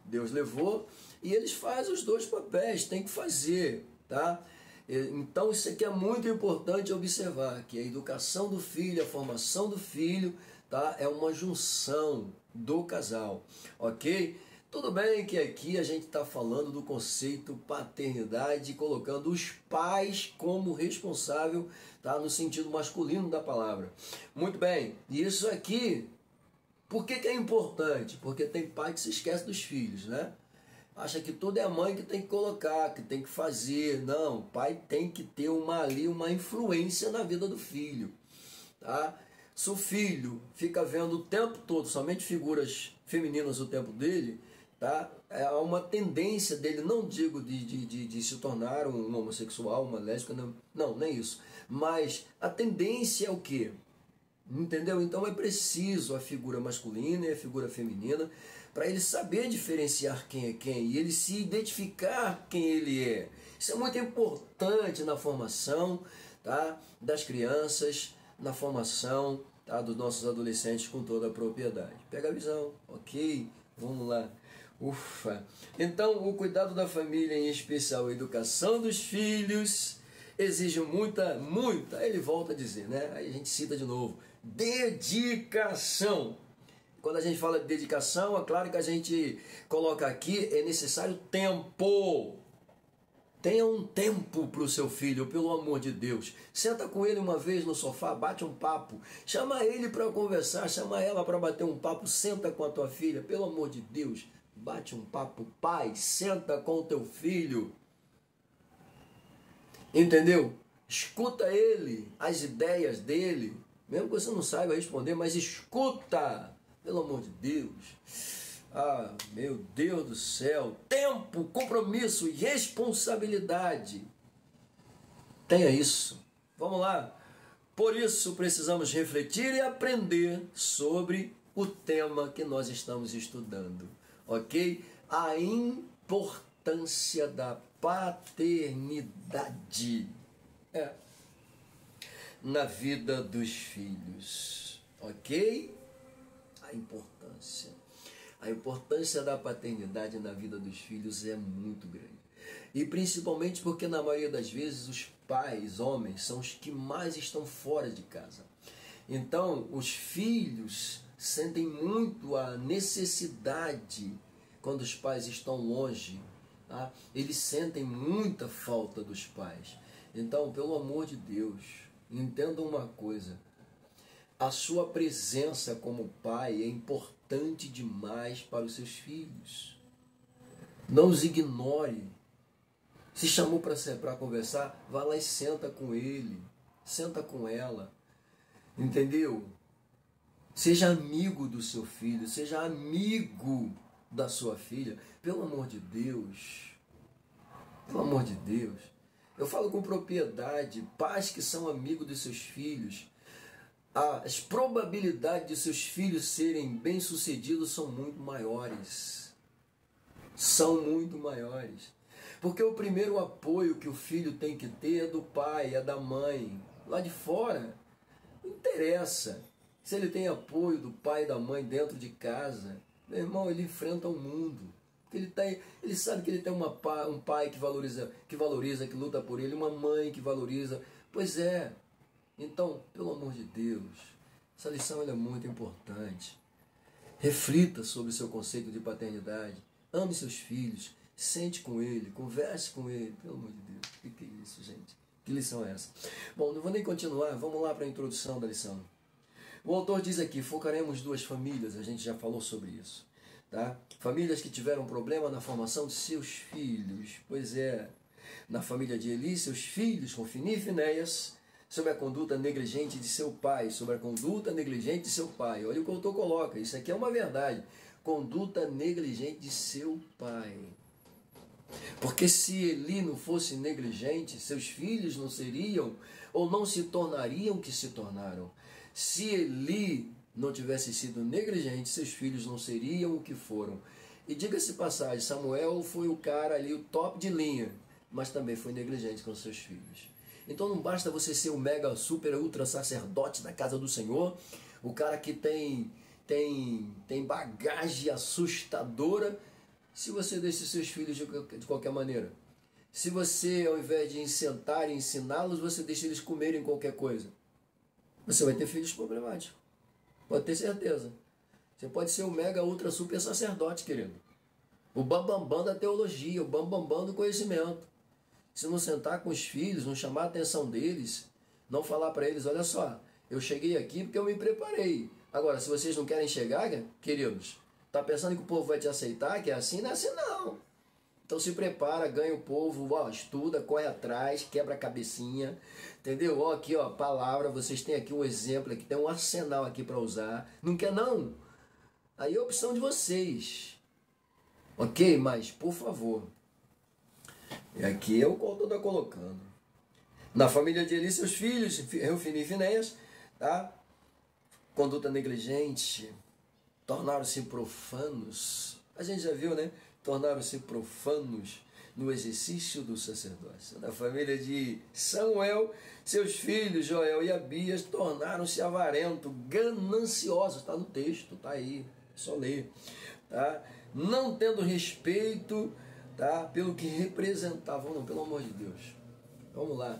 Deus levou, e eles fazem os dois papéis, tem que fazer, tá? Então isso aqui é muito importante observar, que a educação do filho, a formação do filho, tá, é uma junção do casal, ok? Tudo bem que aqui a gente está falando do conceito paternidade, colocando os pais como responsável, tá, no sentido masculino da palavra. Muito bem, isso aqui... Por que é importante? Porque tem pai que se esquece dos filhos, né? Acha que tudo é a mãe que tem que colocar, que tem que fazer. Não, o pai tem que ter uma influência na vida do filho, tá? Se o filho fica vendo o tempo todo somente figuras femininas o tempo dele, tá? Há uma tendência dele, não digo de se tornar um homossexual, uma lésbica, não, nem isso. Mas a tendência é o quê? Entendeu? Então é preciso a figura masculina e a figura feminina para ele saber diferenciar quem é quem e ele se identificar quem ele é. Isso é muito importante na formação, tá, das crianças, na formação, tá, dos nossos adolescentes com toda a propriedade. Pega a visão, ok? Vamos lá. Ufa! Então, o cuidado da família, em especial a educação dos filhos, exige muita, ele volta a dizer, né? Aí a gente cita de novo, dedicação. Quando a gente fala de dedicação, é claro que a gente coloca aqui, é necessário tempo. Tenha um tempo para o seu filho, pelo amor de Deus. Senta com ele uma vez no sofá, bate um papo. Chama ele para conversar, chama ela para bater um papo. Senta com a tua filha, pelo amor de Deus. Bate um papo, pai, senta com o teu filho. Entendeu? Escuta ele, as ideias dele. Mesmo que você não saiba responder, mas escuta, pelo amor de Deus. Ah, meu Deus do céu. Tempo, compromisso e responsabilidade. Tenha isso. Vamos lá. Por isso precisamos refletir e aprender sobre o tema que nós estamos estudando. Ok? A importância da paternidade na vida dos filhos. Ok? A importância. A importância da paternidade na vida dos filhos é muito grande. E principalmente porque na maioria das vezes os pais, homens, são os que mais estão fora de casa. Então os filhos sentem muito a necessidade quando os pais estão longe. Tá? Eles sentem muita falta dos pais. Então, pelo amor de Deus, entendam uma coisa. A sua presença como pai é importante demais para os seus filhos. Não os ignore. Se chamou para conversar, vá lá e senta com ele. Senta com ela. Entendeu? Seja amigo do seu filho. Seja amigo da sua filha. Pelo amor de Deus. Pelo amor de Deus. Eu falo com propriedade. Pais que são amigos dos seus filhos. As probabilidades de seus filhos serem bem-sucedidos são muito maiores. São muito maiores. Porque o primeiro apoio que o filho tem que ter é do pai, é da mãe. Lá de fora, não interessa. Se ele tem apoio do pai e da mãe dentro de casa, meu irmão, ele enfrenta o mundo. Ele sabe que ele tem um pai que valoriza, que luta por ele, uma mãe que valoriza. Pois é. Então, pelo amor de Deus, essa lição é muito importante. Reflita sobre o seu conceito de paternidade. Ame seus filhos, sente com ele, converse com ele. Pelo amor de Deus, o que é isso, gente? Que lição é essa? Bom, não vou nem continuar, vamos lá para a introdução da lição. O autor diz aqui, focaremos duas famílias, a gente já falou sobre isso. Tá? Famílias que tiveram problema na formação de seus filhos. Pois é, na família de Eli, seus filhos, Hofni e Finéias, sobre a conduta negligente de seu pai, sobre a conduta negligente de seu pai. Olha o que o autor coloca, isso aqui é uma verdade. Conduta negligente de seu pai. Porque se Eli não fosse negligente, seus filhos não seriam ou não se tornariam o que se tornaram. Se Eli não tivesse sido negligente, seus filhos não seriam o que foram. E diga-se passagem, Samuel foi o cara ali, o top de linha, mas também foi negligente com seus filhos. Então não basta você ser o mega, super, ultra sacerdote da casa do Senhor, o cara que tem bagagem assustadora, se você deixa seus filhos de qualquer maneira. Se você, ao invés de sentar e ensiná-los, você deixa eles comerem qualquer coisa. Você vai ter filhos problemáticos. Pode ter certeza. Você pode ser o mega, ultra, super sacerdote, querido. O bambambam da teologia, o bambambam do conhecimento. Se não sentar com os filhos, não chamar a atenção deles, não falar para eles, olha só, eu cheguei aqui porque eu me preparei. Agora, se vocês não querem chegar, queridos, tá pensando que o povo vai te aceitar, que é assim? Não é assim não. Então se prepara, ganha o povo, ó, estuda, corre atrás, quebra a cabecinha, entendeu? Ó, aqui, ó, palavra, vocês têm aqui um exemplo, aqui tem um arsenal aqui para usar. Não quer não? Aí é a opção de vocês. Ok? Mas, por favor, e aqui é o qual eu estou colocando. Na família de Eli, seus filhos, Eufini e Finéias, tá? Conduta negligente, tornaram-se profanos. A gente já viu, né? Tornaram-se profanos no exercício do sacerdócio. Na família de Samuel, seus filhos Joel e Abias tornaram-se avarentos, gananciosos. Está no texto, está aí, é só ler. Tá? Não tendo respeito, tá? Pelo que representavam, não, pelo amor de Deus. Vamos lá.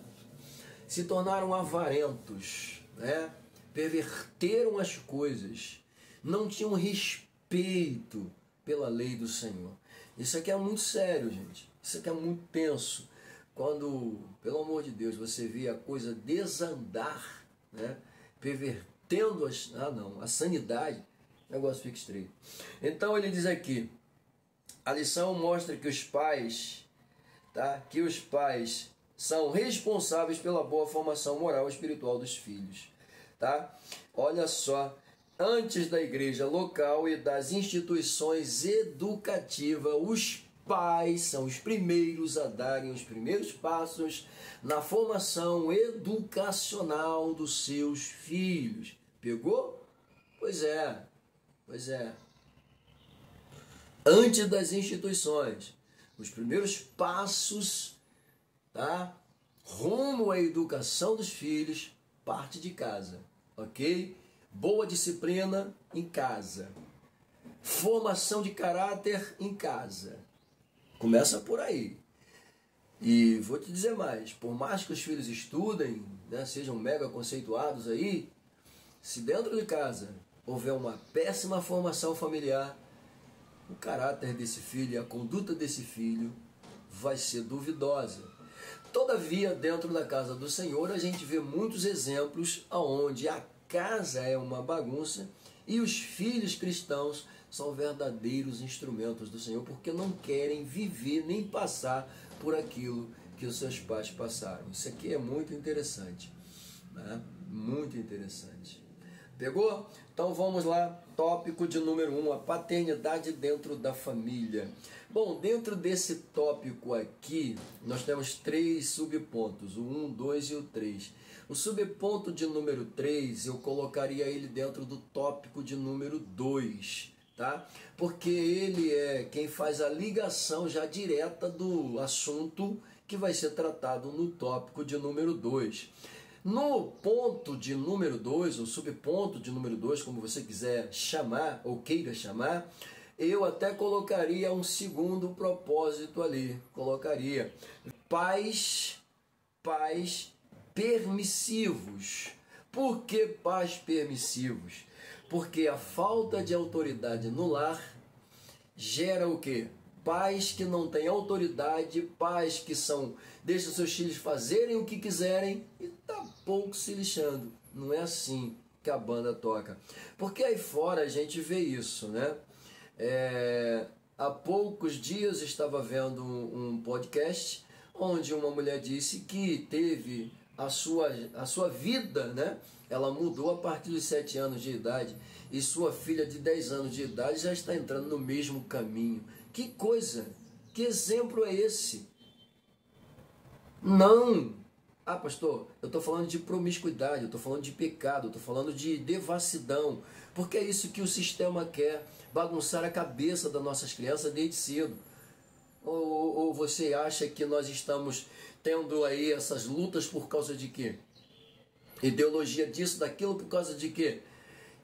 Se tornaram avarentos, né? Perverteram as coisas, não tinham respeito pela lei do Senhor. Isso aqui é muito sério, gente. Isso aqui é muito tenso. Quando, pelo amor de Deus, você vê a coisa desandar, né? Pervertendo a sanidade, o negócio fica estreito. Então ele diz aqui, a lição mostra que os pais, tá? Que os pais são responsáveis pela boa formação moral e espiritual dos filhos, tá? Olha só, antes da igreja local e das instituições educativas, os pais são os primeiros a darem os primeiros passos na formação educacional dos seus filhos. Pegou? Pois é, pois é. Antes das instituições, os primeiros passos, tá? Rumo à educação dos filhos, parte de casa, ok? Boa disciplina em casa. Formação de caráter em casa. Começa por aí. E vou te dizer mais, por mais que os filhos estudem, né, sejam mega conceituados aí, se dentro de casa houver uma péssima formação familiar, o caráter desse filho e a conduta desse filho vai ser duvidosa. Todavia, dentro da casa do Senhor, a gente vê muitos exemplos onde a casa é uma bagunça e os filhos cristãos são verdadeiros instrumentos do Senhor, porque não querem viver nem passar por aquilo que os seus pais passaram. Isso aqui é muito interessante, né? Muito interessante. Pegou? Então vamos lá, tópico de número 1, a paternidade dentro da família. Bom, dentro desse tópico aqui, nós temos 3 subpontos, o 1, 2 e o 3. O subponto de número 3, eu colocaria ele dentro do tópico de número 2, tá? Porque ele é quem faz a ligação já direta do assunto que vai ser tratado no tópico de número 2. No ponto de número 2, ou subponto de número 2, como você quiser chamar, ou queira chamar, eu até colocaria um segundo propósito ali. Colocaria pais permissivos. Por que pais permissivos? Porque a falta de autoridade no lar gera o quê? Pais que não têm autoridade, pais que deixam seus filhos fazerem o que quiserem e tá pouco se lixando. Não é assim que a banda toca. Porque aí fora a gente vê isso, né? Há poucos dias estava vendo um podcast onde uma mulher disse que teve a sua vida, né? Ela mudou a partir dos 7 anos de idade e sua filha de 10 anos de idade já está entrando no mesmo caminho. Que coisa! Que exemplo é esse? Não! Ah, pastor, eu estou falando de promiscuidade, eu estou falando de pecado, eu estou falando de devassidão, porque é isso que o sistema quer, bagunçar a cabeça das nossas crianças desde cedo. Ou você acha que nós estamos tendo aí essas lutas por causa de quê? Ideologia disso, daquilo, por causa de quê?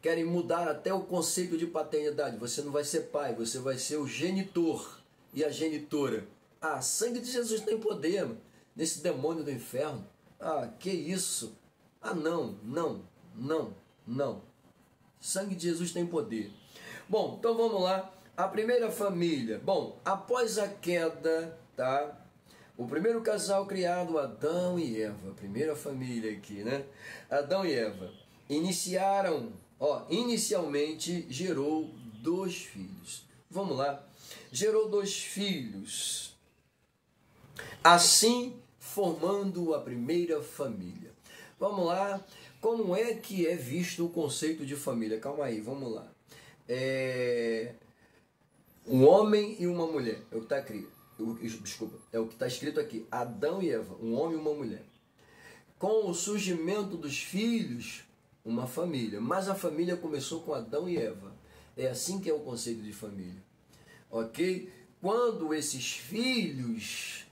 Querem mudar até o conceito de paternidade. Você não vai ser pai, você vai ser o genitor e a genitora. Ah, sangue de Jesus tem poder, mano, nesse demônio do inferno. Ah, que isso? Ah, não. Sangue de Jesus tem poder. Bom, então vamos lá. A primeira família. Bom, após a queda, tá? O primeiro casal criado, Adão e Eva. A primeira família aqui, né? Adão e Eva. Inicialmente gerou 2 filhos. Vamos lá. Gerou 2 filhos. assim formando a primeira família. Vamos lá, como é que é visto o conceito de família? Calma aí, vamos lá. Um homem e uma mulher, é o que está escrito. Desculpa, é o que está escrito aqui. Adão e Eva, um homem e uma mulher. Com o surgimento dos filhos, uma família. Mas a família começou com Adão e Eva. É assim que é o conceito de família. Ok? Quando esses filhos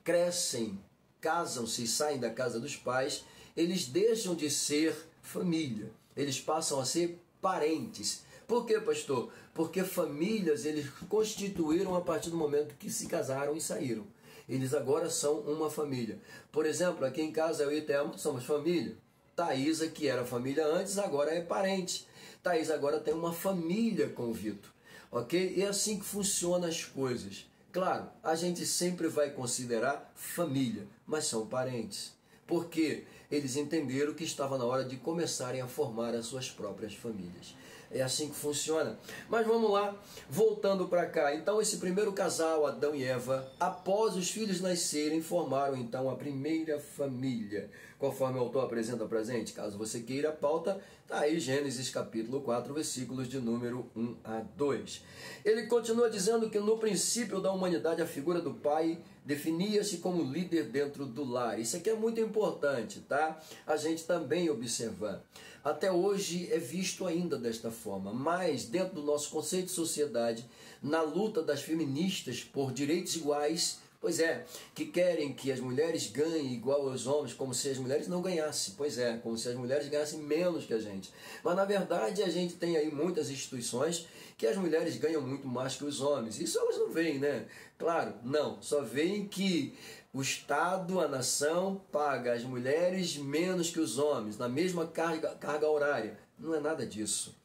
crescem, casam-se e saem da casa dos pais, eles deixam de ser família. Eles passam a ser parentes. Por quê, pastor? Porque famílias eles constituíram a partir do momento que se casaram e saíram. Eles agora são uma família. Por exemplo, aqui em casa eu e Thelma somos família. Thaisa, que era família antes, agora é parente. Thaisa agora tem uma família com o Vitor. Ok? E é assim que funcionam as coisas. Claro, a gente sempre vai considerar família, mas são parentes. Porque eles entenderam que estava na hora de começarem a formar as suas próprias famílias. É assim que funciona. Mas vamos lá, voltando para cá. Então esse primeiro casal, Adão e Eva, após os filhos nascerem, formaram então a primeira família. Conforme o autor apresenta para a gente, caso você queira a pauta, está aí Gênesis capítulo 4, versículos de número 1 a 2. Ele continua dizendo que no princípio da humanidade a figura do pai definia-se como líder dentro do lar. Isso aqui é muito importante, tá? A gente também observar. Até hoje é visto ainda desta forma, mas dentro do nosso conceito de sociedade, na luta das feministas por direitos iguais, pois é, que querem que as mulheres ganhem igual aos homens, como se as mulheres não ganhassem. Pois é, como se as mulheres ganhassem menos que a gente. Mas na verdade a gente tem aí muitas instituições que as mulheres ganham muito mais que os homens. Isso elas não veem, né? Claro, não. Só veem que o Estado, a nação, paga as mulheres menos que os homens, na mesma carga horária. Não é nada disso.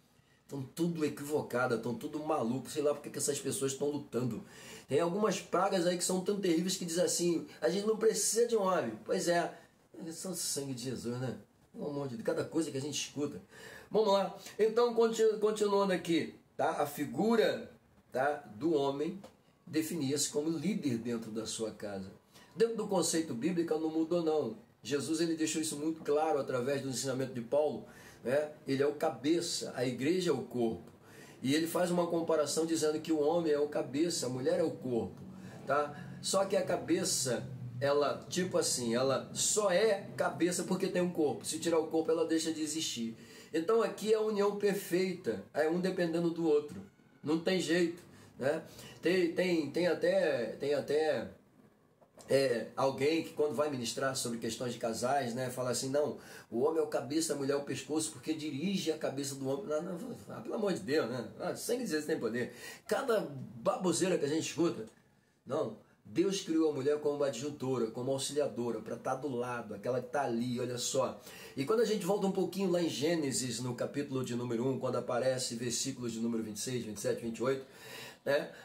Estão tudo equivocadas, estão tudo malucos, sei lá porque que essas pessoas estão lutando. Tem algumas pragas aí que são tão terríveis que dizem assim, a gente não precisa de um homem. Pois é, são sangue de Jesus, né? Um monte de cada coisa que a gente escuta. Vamos lá, então continuando aqui, tá? A figura, tá, do homem definia-se como líder dentro da sua casa. Dentro do conceito bíblico não mudou não. Jesus ele deixou isso muito claro através do ensinamento de Paulo. Ele é o cabeça, a igreja é o corpo. E ele faz uma comparação dizendo que o homem é o cabeça, a mulher é o corpo. Tá? Só que a cabeça, ela, tipo assim, ela só é cabeça porque tem um corpo. Se tirar o corpo, ela deixa de existir. Então aqui é a união perfeita, é um dependendo do outro. Não tem jeito. Né? Tem até alguém que quando vai ministrar sobre questões de casais, né, fala assim, não, o homem é o cabeça, a mulher é o pescoço, porque dirige a cabeça do homem. Não, pelo amor de Deus, né? Sem dizer se tem poder. Cada baboseira que a gente escuta. Não, Deus criou a mulher como uma adjuntora, como auxiliadora, para estar do lado, aquela que está ali, olha só. E quando a gente volta um pouquinho lá em Gênesis, no capítulo de número 1, quando aparece versículos de número 26, 27, 28,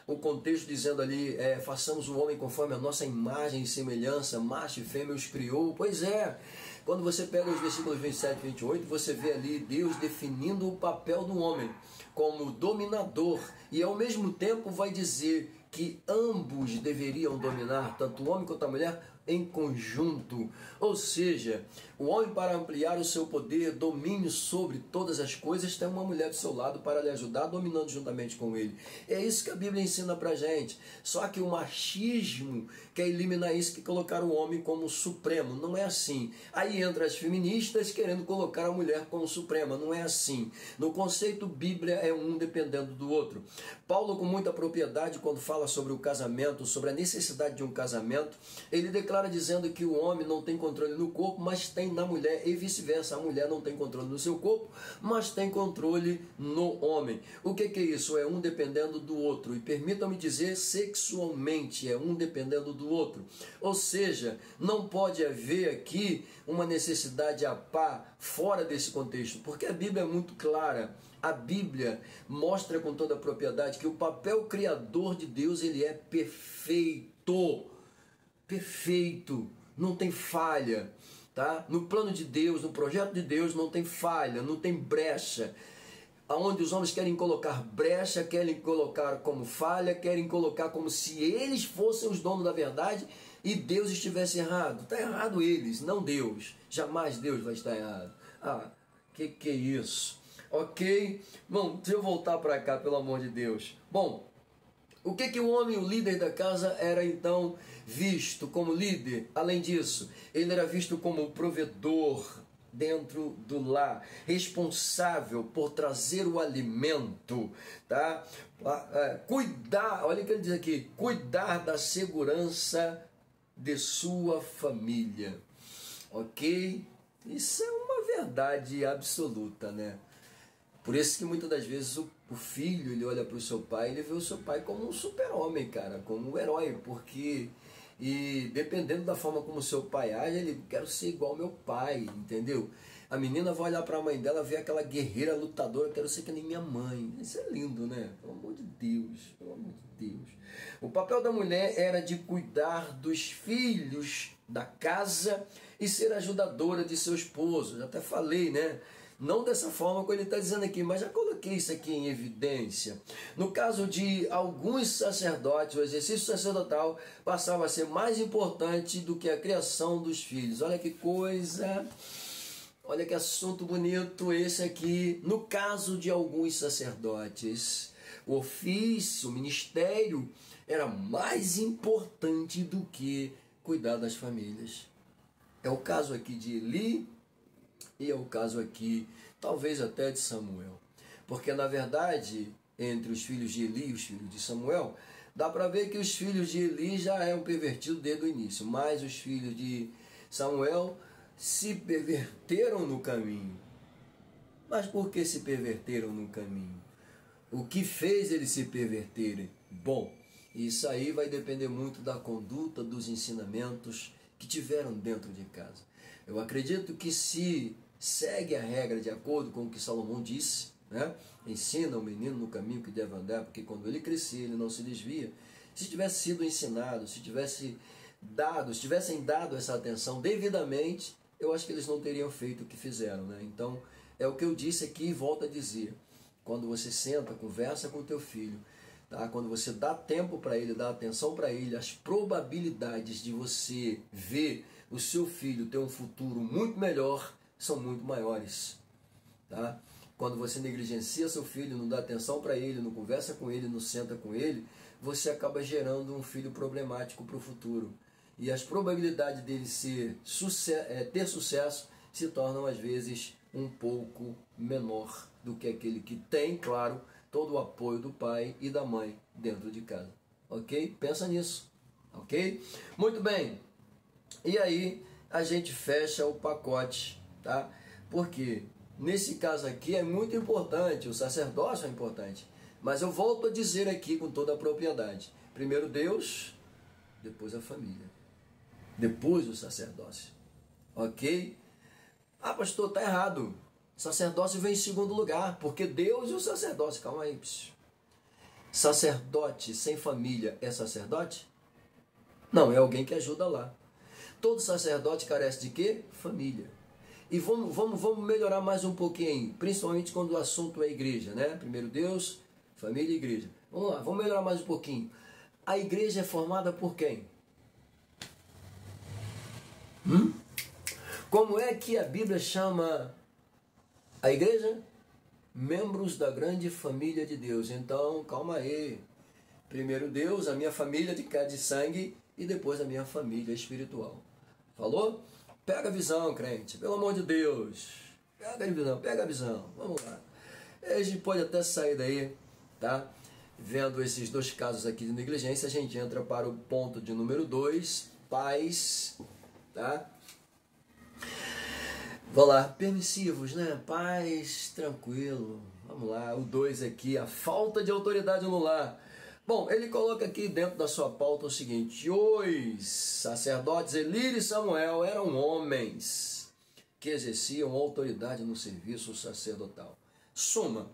o contexto dizendo ali, façamos o homem conforme a nossa imagem e semelhança, macho e fêmea os criou. Pois é, quando você pega os versículos 27 e 28, você vê ali Deus definindo o papel do homem como dominador, e ao mesmo tempo vai dizer que ambos deveriam dominar, tanto o homem quanto a mulher, em conjunto. Ou seja, o homem, para ampliar o seu poder, domínio sobre todas as coisas, tem uma mulher do seu lado para lhe ajudar, dominando juntamente com ele. É isso que a Bíblia ensina pra gente. Só que o machismo quer eliminar isso, que colocar o homem como supremo. Não é assim. Aí entra as feministas querendo colocar a mulher como suprema. Não é assim. No conceito Bíblia é um dependendo do outro. Paulo, com muita propriedade, quando fala sobre o casamento, sobre a necessidade de um casamento, ele declara dizendo que o homem não tem controle no corpo, mas tem na mulher, e vice-versa. A mulher não tem controle no seu corpo, mas tem controle no homem. O que é isso? É um dependendo do outro. E permitam-me dizer, sexualmente, é um dependendo do outro. Ou seja, não pode haver aqui uma necessidade a par fora desse contexto, porque a Bíblia é muito clara. A Bíblia mostra com toda a propriedade que o papel criador de Deus, ele é perfeito. Perfeito, não tem falha, tá? No plano de Deus, no projeto de Deus, não tem falha, não tem brecha. onde os homens querem colocar brecha, querem colocar como falha, querem colocar como se eles fossem os donos da verdade e Deus estivesse errado. Está errado eles, não Deus. Jamais Deus vai estar errado. Que é isso? Ok? Bom, deixa eu voltar para cá, pelo amor de Deus. Bom, o que o homem, o líder da casa, era então visto como líder? Além disso, ele era visto como provedor dentro do lar, responsável por trazer o alimento, tá? Cuidar, olha o que ele diz aqui, cuidar da segurança de sua família, ok? Isso é uma verdade absoluta, né? Por isso que muitas das vezes o filho, ele olha para o seu pai, ele vê o seu pai como um super-homem, cara, como um herói, porque e dependendo da forma como o seu pai age, ele quer ser igual ao meu pai, entendeu? A menina vai olhar para a mãe dela, ver aquela guerreira lutadora, quero ser que nem minha mãe. Isso é lindo, né? Pelo amor de Deus, pelo amor de Deus. O papel da mulher era de cuidar dos filhos da casa e ser ajudadora de seu esposo. Já até falei, né? Não dessa forma como ele está dizendo aqui, mas já coloquei isso aqui em evidência. No caso de alguns sacerdotes, o exercício sacerdotal passava a ser mais importante do que a criação dos filhos. Olha que coisa, olha que assunto bonito esse aqui. No caso de alguns sacerdotes, o ofício, o ministério era mais importante do que cuidar das famílias. É o caso aqui de Eli, e é o caso aqui, talvez até de Samuel. Porque, na verdade, entre os filhos de Eli e os filhos de Samuel, dá para ver que os filhos de Eli já eram pervertidos desde o início. Mas os filhos de Samuel se perverteram no caminho. Mas por que se perverteram no caminho? O que fez eles se perverterem? Bom, isso aí vai depender muito da conduta, dos ensinamentos que tiveram dentro de casa. Eu acredito que se segue a regra de acordo com o que Salomão disse, né? Ensina o menino no caminho que deve andar, porque quando ele crescer, ele não se desvia. Se tivesse sido ensinado, se tivessem dado essa atenção devidamente, eu acho que eles não teriam feito o que fizeram, né? Então, é o que eu disse aqui e volto a dizer. Quando você senta, conversa com o teu filho, tá? Quando você dá tempo para ele, dá atenção para ele, as probabilidades de você ver o seu filho ter um futuro muito melhor são muito maiores, tá? Quando você negligencia seu filho, não dá atenção para ele, não conversa com ele, não senta com ele, você acaba gerando um filho problemático para o futuro. E as probabilidades dele ter sucesso se tornam às vezes um pouco menor do que aquele que tem, claro, todo o apoio do pai e da mãe dentro de casa. Ok? Pensa nisso. Ok? Muito bem. E aí a gente fecha o pacote, tá? Porque nesse caso aqui é muito importante, o sacerdócio é importante. Mas eu volto a dizer aqui com toda a propriedade. Primeiro Deus, depois a família. Depois o sacerdócio. Ok? Ah, pastor, tá errado. O sacerdócio vem em segundo lugar, porque Deus e o sacerdócio. Calma aí. Sacerdote sem família é sacerdote? Não, é alguém que ajuda lá. Todo sacerdote carece de quê? Família. E vamos melhorar mais um pouquinho, principalmente quando o assunto é igreja, né? Primeiro Deus, família e igreja. Vamos lá, vamos melhorar mais um pouquinho. A igreja é formada por quem? Como é que a Bíblia chama a igreja? Membros da grande família de Deus. Então, calma aí. Primeiro Deus, a minha família de sangue e depois a minha família espiritual. Falou? Pega a visão, crente. Pelo amor de Deus. Pega a visão. Vamos lá. A gente pode até sair daí, tá? Vendo esses dois casos aqui de negligência, a gente entra para o ponto de número 2, pais, tá? Vamos lá, permissivos, né? Pais, tranquilo. Vamos lá, o 2 aqui, a falta de autoridade no lar. Bom, ele coloca aqui dentro da sua pauta o seguinte: os sacerdotes Eli e Samuel eram homens que exerciam autoridade no serviço sacerdotal. Suma: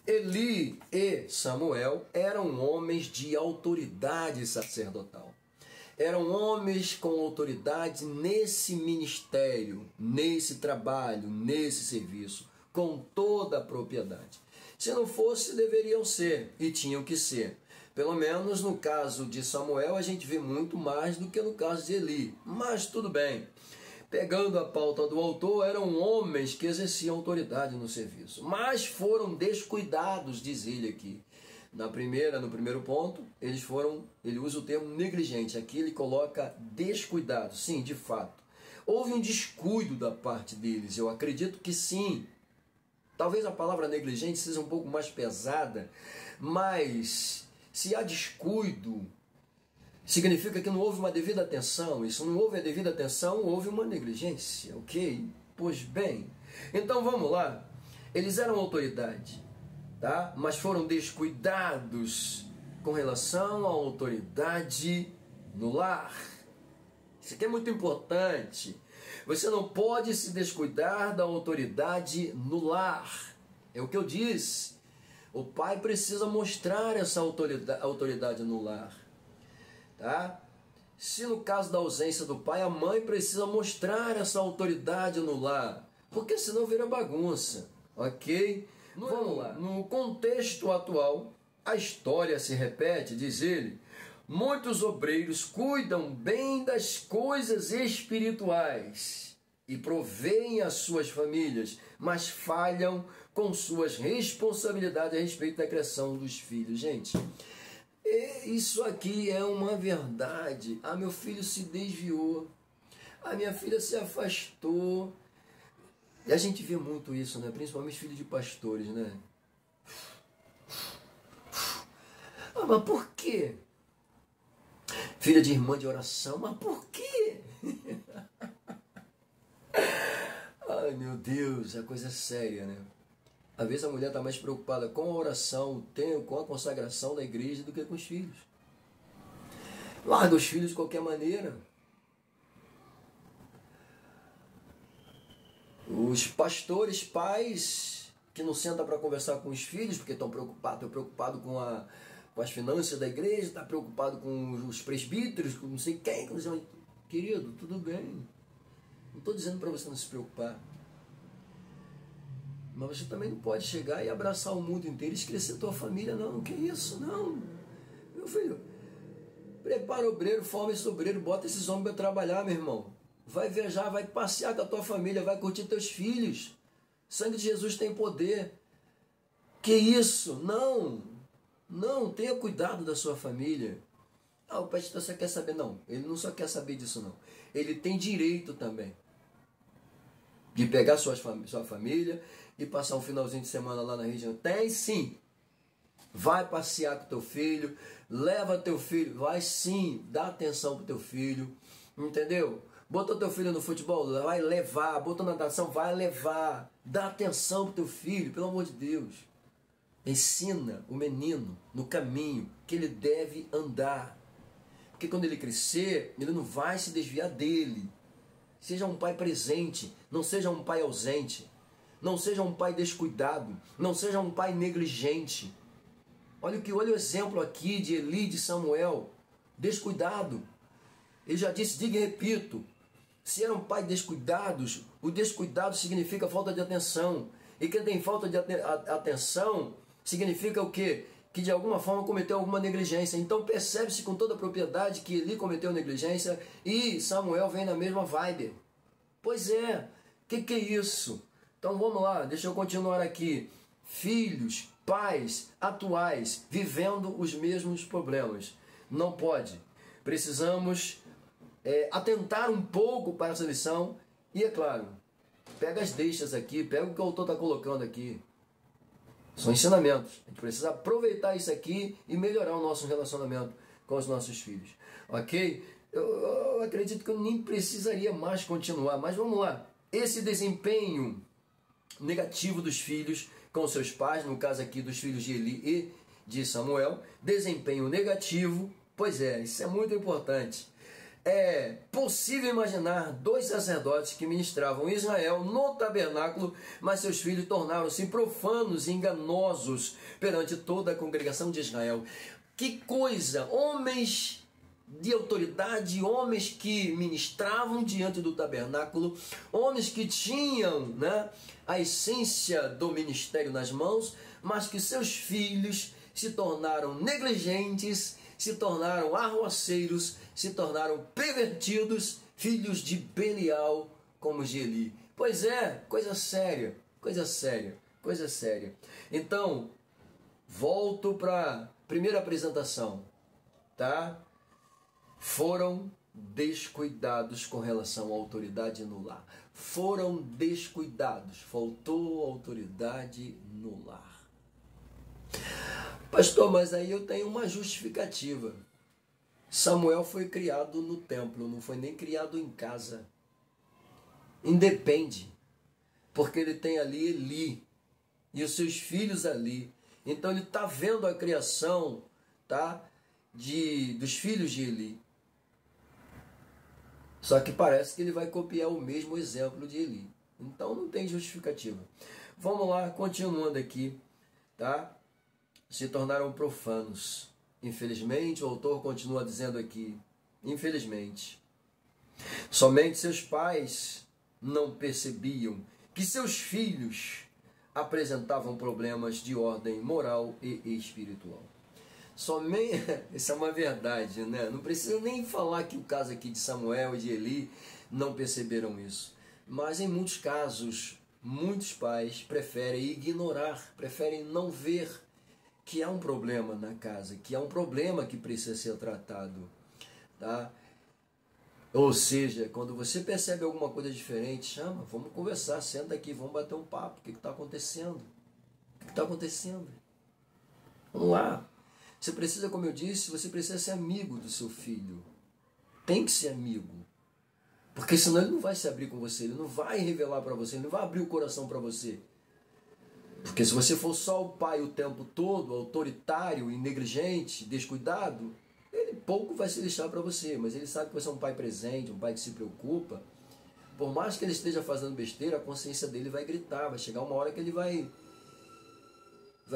Eli e Samuel eram homens de autoridade sacerdotal. Eram homens com autoridade nesse ministério, nesse trabalho, nesse serviço, com toda a propriedade. Se não fosse, deveriam ser e tinham que ser. Pelo menos no caso de Samuel, a gente vê muito mais do que no caso de Eli. Mas tudo bem. Pegando a pauta do autor, eram homens que exerciam autoridade no serviço, mas foram descuidados, diz ele aqui. No primeiro ponto, ele usa o termo negligente. Aqui ele coloca descuidado. Sim, de fato. Houve um descuido da parte deles, eu acredito que sim. Talvez a palavra negligente seja um pouco mais pesada, mas se há descuido, significa que não houve uma devida atenção. E se não houve a devida atenção, houve uma negligência, ok? Pois bem, então vamos lá. Eles eram autoridade, tá? Mas foram descuidados com relação à autoridade no lar. Isso aqui é muito importante. Você não pode se descuidar da autoridade no lar. É o que eu disse. O pai precisa mostrar essa autoridade no lar. Tá? Se no caso da ausência do pai, a mãe precisa mostrar essa autoridade no lar. Porque senão vira bagunça. Ok? Vamos lá. No contexto atual, a história se repete, diz ele. Muitos obreiros cuidam bem das coisas espirituais e provêem às suas famílias, mas falham com suas responsabilidades a respeito da criação dos filhos. Gente, isso aqui é uma verdade. Ah, meu filho se desviou. A minha filha se afastou. E a gente vê muito isso, né? Principalmente filhos de pastores, né? Ah, mas por quê? Filha de irmã de oração, mas por quê? Ai, meu Deus, a coisa é séria, né? Às vezes a mulher está mais preocupada com a oração, o tempo, com a consagração da igreja do que com os filhos. Larga os filhos de qualquer maneira. Os pastores, pais, que não sentam para conversar com os filhos, porque estão preocupados com as finanças da igreja, está preocupado com os presbíteros, com não sei quem. Querido, tudo bem. Não estou dizendo para você não se preocupar. Mas você também não pode chegar e abraçar o mundo inteiro e esquecer a tua família, não. Que isso, não. Meu filho, prepara o obreiro, forma esse obreiro, bota esses homens para trabalhar, meu irmão. Vai viajar, vai passear com a tua família, vai curtir teus filhos. O sangue de Jesus tem poder. Que isso? Não. Não, tenha cuidado da sua família. Ah, o pastor só quer saber. Não, ele não só quer saber disso, não. Ele tem direito também de pegar sua família e passar um finalzinho de semana lá na região. Tem sim. Vai passear com teu filho, leva teu filho, vai sim, dá atenção pro teu filho, entendeu? Botou teu filho no futebol, vai levar. Botou na natação, vai levar. Dá atenção pro teu filho, pelo amor de Deus. Ensina o menino no caminho que ele deve andar. Porque quando ele crescer, ele não vai se desviar dele. Seja um pai presente, não seja um pai ausente. Não seja um pai descuidado, não seja um pai negligente. Olha o exemplo aqui de Eli, de Samuel. Descuidado. Ele já disse, diga e repito. Se eram pais descuidados, o descuidado significa falta de atenção. E quem tem falta de atenção significa o quê? Que de alguma forma cometeu alguma negligência. Então percebe-se com toda a propriedade que Eli cometeu negligência e Samuel vem na mesma vibe. Pois é, que é isso? Então vamos lá, deixa eu continuar aqui. Filhos, pais atuais, vivendo os mesmos problemas. Não pode. Precisamos atentar um pouco para essa lição. E é claro, pega as deixas aqui, pega o que o autor está colocando aqui. São ensinamentos. A gente precisa aproveitar isso aqui e melhorar o nosso relacionamento com os nossos filhos. Ok? Eu acredito que eu nem precisaria mais continuar, mas vamos lá. Esse desempenho negativo dos filhos com seus pais, no caso aqui dos filhos de Eli e de Samuel, desempenho negativo, pois é, isso é muito importante. É possível imaginar dois sacerdotes que ministravam Israel no tabernáculo, mas seus filhos tornaram-se profanos e enganosos perante toda a congregação de Israel. Que coisa! Homens de autoridade, homens que ministravam diante do tabernáculo, homens que tinham, né, a essência do ministério nas mãos, mas que seus filhos se tornaram negligentes, se tornaram arruaceiros, se tornaram pervertidos, filhos de Belial como de Eli. Pois é, coisa séria, coisa séria, coisa séria. Então, volto para a primeira apresentação, tá? Foram descuidados com relação à autoridade no lar. Foram descuidados, faltou autoridade no lar. Pastor, mas aí eu tenho uma justificativa. Samuel foi criado no templo, não foi nem criado em casa. Independe, porque ele tem ali Eli e os seus filhos ali. Então ele está vendo a criação, tá, dos filhos de Eli. Só que parece que ele vai copiar o mesmo exemplo de Eli. Então não tem justificativa. Vamos lá, continuando aqui, tá? Se tornaram profanos. Infelizmente, o autor continua dizendo aqui, infelizmente, somente seus pais não percebiam que seus filhos apresentavam problemas de ordem moral e espiritual. Somente, isso é uma verdade, né? Não precisa nem falar que o caso aqui de Samuel e de Eli não perceberam isso. Mas em muitos casos, muitos pais preferem ignorar, preferem não ver que há um problema na casa, que há um problema que precisa ser tratado, tá? Ou seja, quando você percebe alguma coisa diferente, chama, vamos conversar, senta aqui, vamos bater um papo, o que está acontecendo? O que está acontecendo? Vamos lá. Você precisa, como eu disse, você precisa ser amigo do seu filho. Tem que ser amigo. Porque senão ele não vai se abrir com você, ele não vai revelar para você, ele não vai abrir o coração para você. Porque se você for só o pai o tempo todo, autoritário e negligente, descuidado, ele pouco vai se deixar para você, mas ele sabe que você é um pai presente, um pai que se preocupa. Por mais que ele esteja fazendo besteira, a consciência dele vai gritar, vai chegar uma hora que ele vai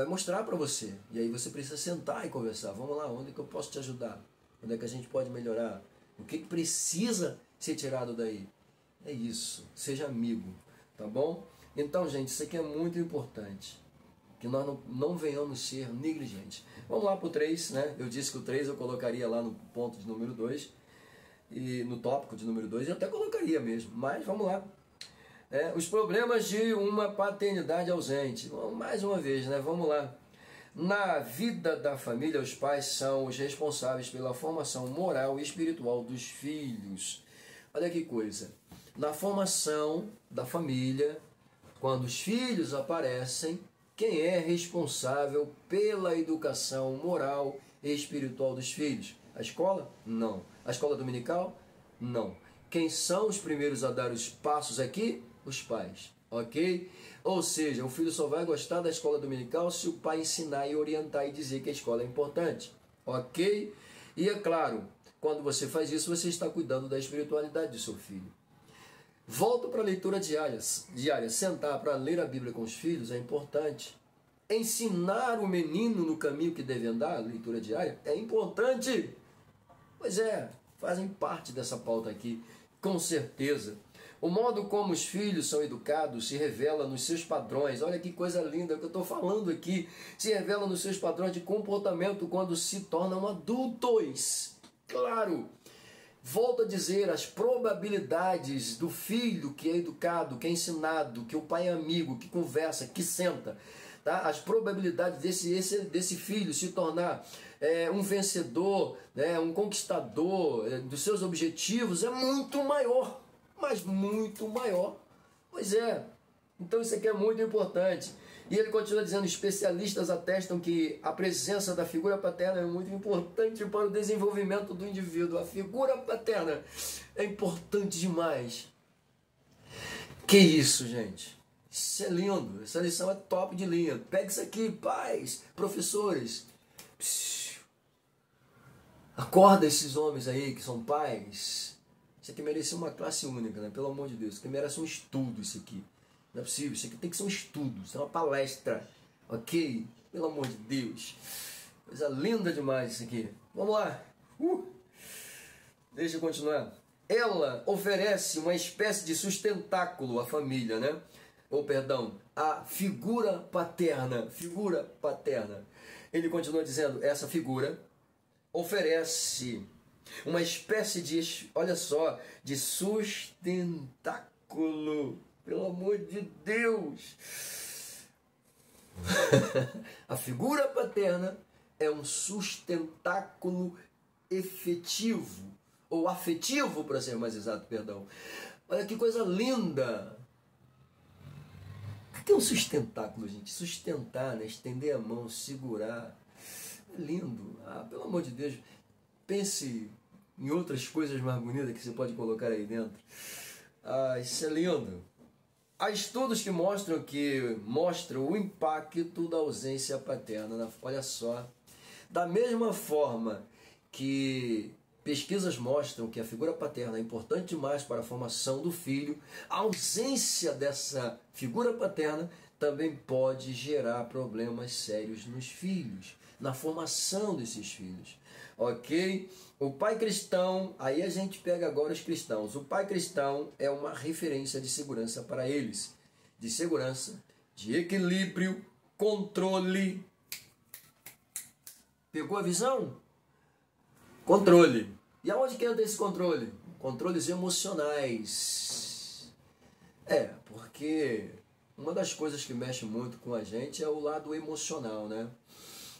mostrar para você. E aí você precisa sentar e conversar. Vamos lá, onde é que eu posso te ajudar? Onde é que a gente pode melhorar? O que precisa ser tirado daí? É isso, seja amigo, tá bom? Então, gente, isso aqui é muito importante. Que nós não venhamos ser negligentes. Vamos lá para o 3, né? Eu disse que o 3 eu colocaria lá no ponto de número 2, e no tópico de número 2, eu até colocaria mesmo. Mas vamos lá. Os problemas de uma paternidade ausente. Mais uma vez, né? Vamos lá. Na vida da família, os pais são os responsáveis pela formação moral e espiritual dos filhos. Olha que coisa. Na formação da família, quando os filhos aparecem, quem é responsável pela educação moral e espiritual dos filhos? A escola? Não. A escola dominical? Não. Quem são os primeiros a dar os passos aqui? Os pais. Ok? Ou seja, o filho só vai gostar da escola dominical se o pai ensinar e orientar e dizer que a escola é importante. Ok? E é claro, quando você faz isso, você está cuidando da espiritualidade do seu filho. Volto para a leitura diária. Sentar para ler a Bíblia com os filhos é importante. Ensinar o menino no caminho que deve andar, a leitura diária, é importante. Pois é, fazem parte dessa pauta aqui, com certeza. O modo como os filhos são educados se revela nos seus padrões. Olha que coisa linda que eu estou falando aqui. Se revela nos seus padrões de comportamento quando se tornam adultos. Claro. Volto a dizer, as probabilidades do filho que é educado, que é ensinado, que o pai é amigo, que conversa, que senta, tá? As probabilidades desse filho se tornar um vencedor, né? Um conquistador dos seus objetivos é muito maior, mas muito maior. Pois é, então isso aqui é muito importante. E ele continua dizendo, especialistas atestam que a presença da figura paterna é muito importante para o desenvolvimento do indivíduo. A figura paterna é importante demais. Que isso, gente? Isso é lindo. Essa lição é top de linha. Pega isso aqui, pais, professores. Acorda esses homens aí que são pais. Isso aqui merece uma classe única, né? Pelo amor de Deus. Isso aqui merece um estudo, isso aqui. Não é possível, isso aqui tem que ser um estudo, isso é uma palestra, ok? Pelo amor de Deus. Coisa linda demais isso aqui. Vamos lá. Deixa eu continuar. Ela oferece uma espécie de sustentáculo à família, né? Ou perdão, a figura paterna. Figura paterna. Ele continua dizendo, essa figura oferece uma espécie de, olha só, de sustentáculo. Pelo amor de Deus! A figura paterna é um sustentáculo efetivo, ou afetivo, para ser mais exato, perdão. Olha que coisa linda! O que é um sustentáculo, gente? Sustentar, né? Estender a mão, segurar. É lindo. Pelo amor de Deus, pense em outras coisas mais bonitas que você pode colocar aí dentro. Isso é lindo. Há estudos que mostram o impacto da ausência paterna. Olha só. Da mesma forma que pesquisas mostram que a figura paterna é importante demais para a formação do filho, a ausência dessa figura paterna também pode gerar problemas sérios nos filhos, na formação desses filhos. Ok? O pai cristão, aí a gente pega agora os cristãos. O pai cristão é uma referência de segurança para eles. De segurança, de equilíbrio, controle. Pegou a visão? Controle. E aonde que entra esse controle? Controles emocionais. Porque uma das coisas que mexe muito com a gente é o lado emocional, né?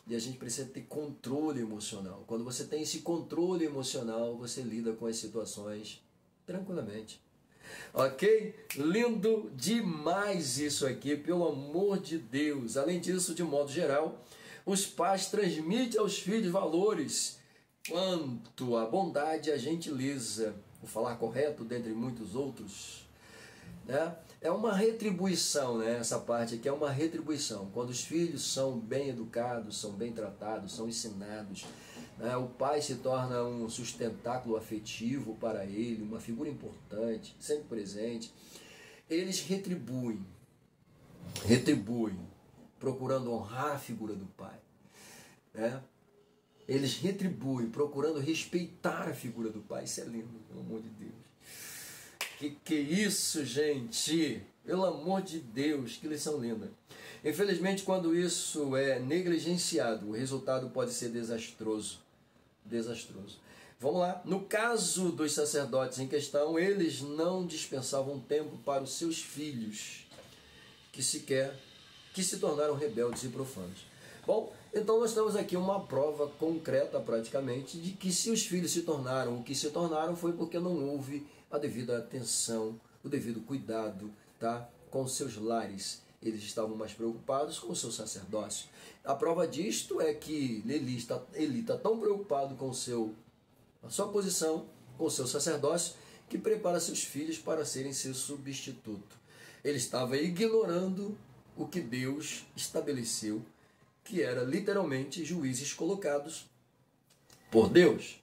E a gente precisa ter controle emocional. Quando você tem esse controle emocional, você lida com as situações tranquilamente. Ok? Lindo demais isso aqui, pelo amor de Deus. Além disso, de modo geral, os pais transmitem aos filhos valores quanto à bondade e a gentileza, o falar correto, dentre muitos outros, né? É uma retribuição, né? Essa parte aqui é uma retribuição. Quando os filhos são bem educados, são bem tratados, são ensinados, né? O pai se torna um sustentáculo afetivo para ele, uma figura importante, sempre presente. Eles retribuem, procurando honrar a figura do pai, né? Eles retribuem, procurando respeitar a figura do pai. Isso é lindo, pelo amor de Deus. Que isso, gente? Pelo amor de Deus, que lição linda. Infelizmente, quando isso é negligenciado, o resultado pode ser desastroso. Desastroso. Vamos lá. No caso dos sacerdotes em questão, eles não dispensavam tempo para os seus filhos, que se tornaram rebeldes e profanos. Bom, então nós temos aqui uma prova concreta, praticamente, de que se os filhos se tornaram o que se tornaram foi porque não houve a devida atenção, o devido cuidado, tá, com seus lares. Eles estavam mais preocupados com o seu sacerdócio. A prova disto é que Eli está tão preocupado com a sua posição, com o seu sacerdócio, que prepara seus filhos para serem seu substituto. Ele estava ignorando o que Deus estabeleceu, que era literalmente juízes colocados por Deus.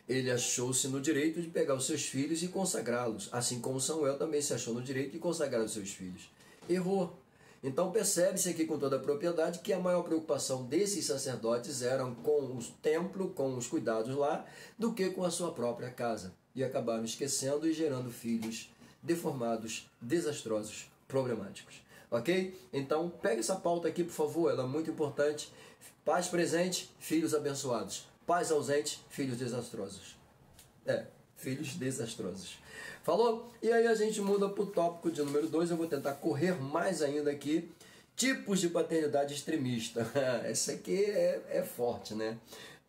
Ele achou-se no direito de pegar os seus filhos e consagrá-los, assim como Samuel também se achou no direito de consagrar os seus filhos. Errou. Então percebe-se aqui com toda a propriedade que a maior preocupação desses sacerdotes eram com o templo, com os cuidados lá, do que com a sua própria casa. E acabaram esquecendo e gerando filhos deformados, desastrosos, problemáticos. Ok? Então, pega essa pauta aqui, por favor, ela é muito importante. Pais presentes, filhos abençoados. Pais ausentes, filhos desastrosos. Filhos desastrosos. Falou? E aí a gente muda para o tópico de número 2. Eu vou tentar correr mais ainda aqui. Tipos de paternidade extremista. Essa aqui é forte, né?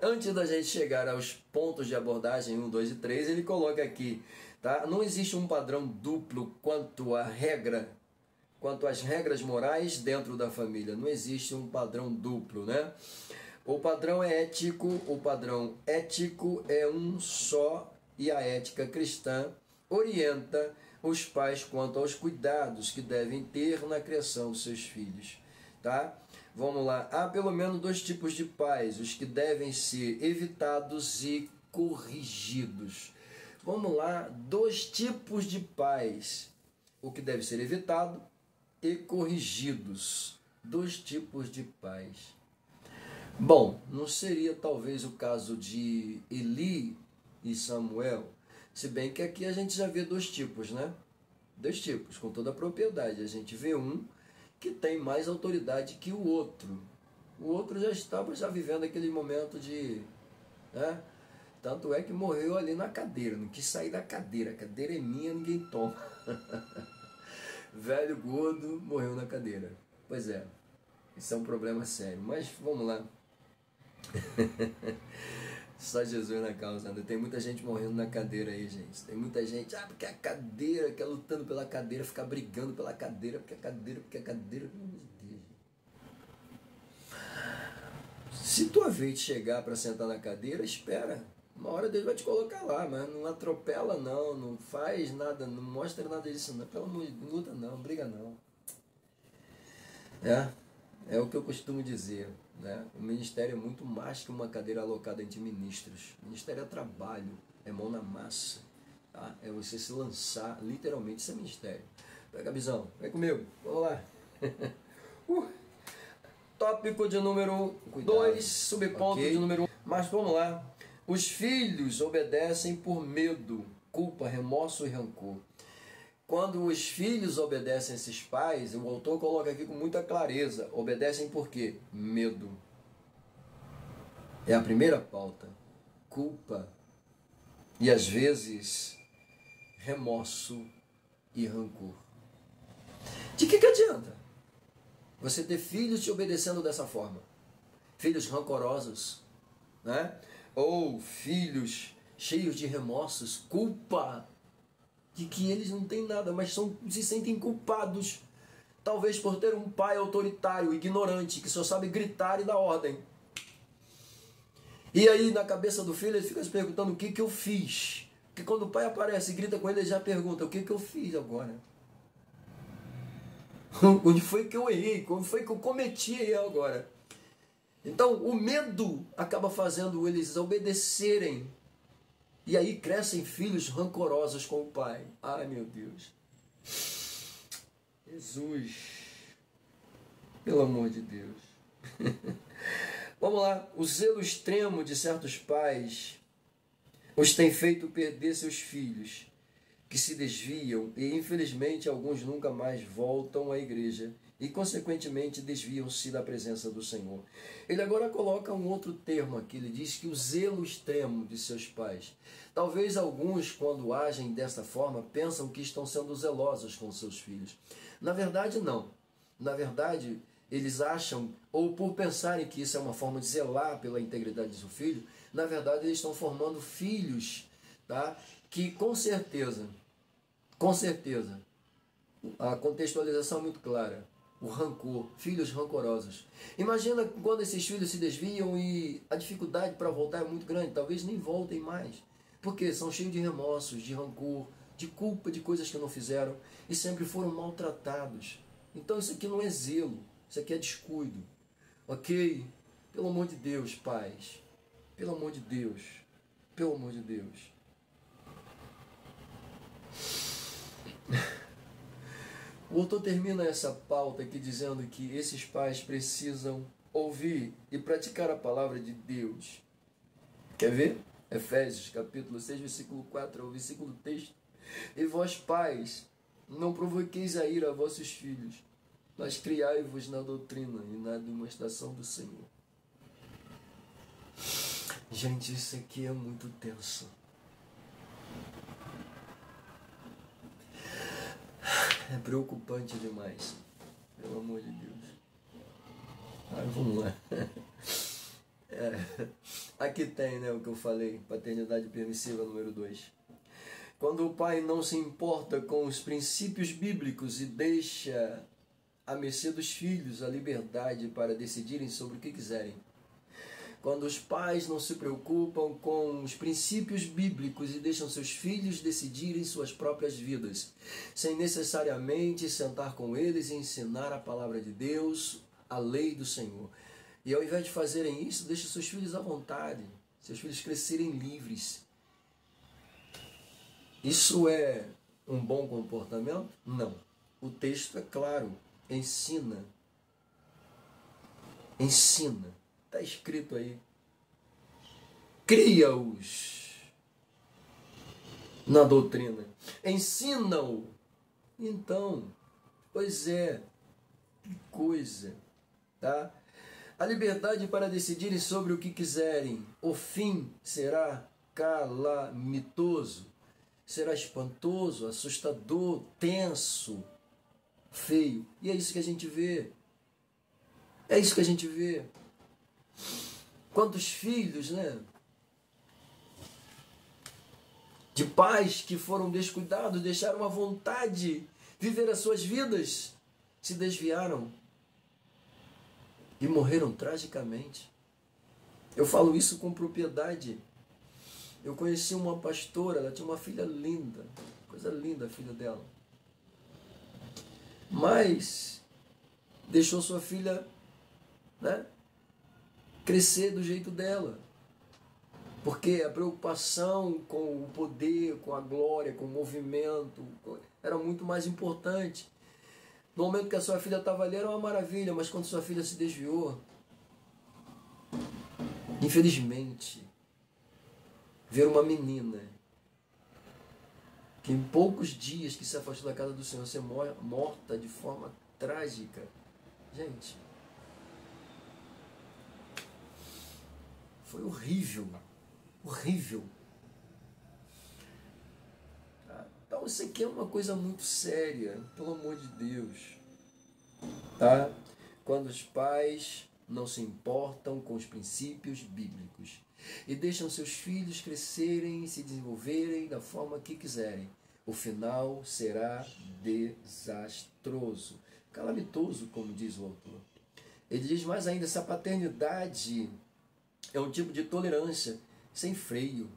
Antes da gente chegar aos pontos de abordagem 1, 2 e 3, ele coloca aqui, tá? Não existe um padrão duplo quanto às regras morais dentro da família. Não existe um padrão duplo, né? O padrão ético é um só e a ética cristã orienta os pais quanto aos cuidados que devem ter na criação dos seus filhos, tá? Vamos lá. Há pelo menos 2 tipos de pais, os que devem ser evitados e corrigidos. Vamos lá, 2 tipos de pais, o que deve ser evitado e corrigidos. 2 tipos de pais. Bom, não seria talvez o caso de Eli e Samuel. Se bem que aqui a gente já vê dois tipos, né? Dois tipos, com toda a propriedade. A gente vê um que tem mais autoridade que o outro. O outro já estava vivendo aquele momento de... né? Tanto é que morreu ali na cadeira, não quis sair da cadeira. A cadeira é minha, ninguém toma. Velho gordo morreu na cadeira. Pois é, isso é um problema sério. Mas vamos lá. Só Jesus na causa. Ainda tem muita gente morrendo na cadeira aí, gente. Tem muita gente, porque a cadeira, quer lutando pela cadeira, ficar brigando pela cadeira, porque a cadeira, pelo amor de Deus. Se tua vez chegar para sentar na cadeira, espera. Uma hora Deus vai te colocar lá, mas não atropela não, não faz nada, não mostra nada disso não. Pelo amor de Deus, não luta não, briga não. É o que eu costumo dizer, né? O ministério é muito mais que uma cadeira alocada entre ministros. O ministério é trabalho, é mão na massa, tá? É você se lançar, literalmente, isso é ministério. Pega a visão, vem comigo, vamos lá. Tópico de número 2, subponto de número 1. Mas vamos lá. Os filhos obedecem por medo, culpa, remorso e rancor. Quando os filhos obedecem a esses pais, o autor coloca aqui com muita clareza, obedecem por quê? Medo. É a primeira pauta. Culpa e às vezes remorso e rancor. De que adianta você ter filhos te obedecendo dessa forma? Filhos rancorosos, né? Ou filhos cheios de remorsos, culpa de que eles não têm nada, mas se sentem culpados, talvez por ter um pai autoritário, ignorante, que só sabe gritar e dar ordem. E aí na cabeça do filho ele fica se perguntando o que eu fiz. Porque quando o pai aparece e grita com ele, ele já pergunta o que eu fiz agora. Onde foi que eu errei? Onde foi que eu cometi erro agora? Então o medo acaba fazendo eles obedecerem. E aí crescem filhos rancorosos com o pai. Ai meu Deus. Jesus. Pelo amor de Deus. Vamos lá. O zelo extremo de certos pais os tem feito perder seus filhos, que se desviam e infelizmente alguns nunca mais voltam à igreja e consequentemente desviam-se da presença do Senhor. Ele agora coloca um outro termo aqui, ele diz que o zelo extremo de seus pais. Talvez alguns, quando agem dessa forma, pensam que estão sendo zelosos com seus filhos. Na verdade, não. Na verdade, eles acham, ou por pensarem que isso é uma forma de zelar pela integridade do seu filho, na verdade eles estão formando filhos, tá? Que com certeza, a contextualização é muito clara. O rancor, filhos rancorosos. Imagina quando esses filhos se desviam e a dificuldade para voltar é muito grande, talvez nem voltem mais. Porque são cheios de remorsos, de rancor, de culpa de coisas que não fizeram e sempre foram maltratados. Então isso aqui não é zelo, isso aqui é descuido. Ok? Pelo amor de Deus, pais. Pelo amor de Deus. Pelo amor de Deus. O autor termina essa pauta aqui dizendo que esses pais precisam ouvir e praticar a palavra de Deus. Quer ver? Efésios capítulo 6, versículo 4 ao versículo 3. E vós pais, não provoqueis a ira a vossos filhos, mas criai-vos na doutrina e na demonstração do Senhor. Gente, isso aqui é muito tenso. É preocupante demais. Pelo amor de Deus. Vamos lá. Aqui tem, né, o que eu falei. Paternidade permissiva número 2. Quando o pai não se importa com os princípios bíblicos e deixa à mercê dos filhos a liberdade para decidirem sobre o que quiserem. Quando os pais não se preocupam com os princípios bíblicos e deixam seus filhos decidirem suas próprias vidas, sem necessariamente sentar com eles e ensinar a palavra de Deus, a lei do Senhor. E ao invés de fazerem isso, deixem seus filhos à vontade, seus filhos crescerem livres. Isso é um bom comportamento? Não. O texto é claro. Ensina. Ensina. Está escrito aí. Cria-os na doutrina. Ensina-o. Então, pois é, que coisa, tá? A liberdade para decidirem sobre o que quiserem. O fim será calamitoso, será espantoso, assustador, tenso, feio. E é isso que a gente vê. É isso que a gente vê. Quantos filhos, né? De pais que foram descuidados, deixaram à vontade viver as suas vidas, se desviaram e morreram tragicamente. Eu falo isso com propriedade. Eu conheci uma pastora, ela tinha uma filha linda, coisa linda a filha dela. Mas deixou sua filha, né, crescer do jeito dela. Porque a preocupação com o poder, com a glória, com o movimento, era muito mais importante. No momento que a sua filha estava ali era uma maravilha, mas quando sua filha se desviou, infelizmente, ver uma menina que em poucos dias que se afastou da casa do Senhor ser morta de forma trágica. Gente, foi horrível. Horrível. Então isso aqui é uma coisa muito séria, pelo amor de Deus. Tá? Quando os pais não se importam com os princípios bíblicos e deixam seus filhos crescerem e se desenvolverem da forma que quiserem, o final será desastroso, calamitoso, como diz o autor. Ele diz mais ainda, essa paternidade é um tipo de tolerância sem freio,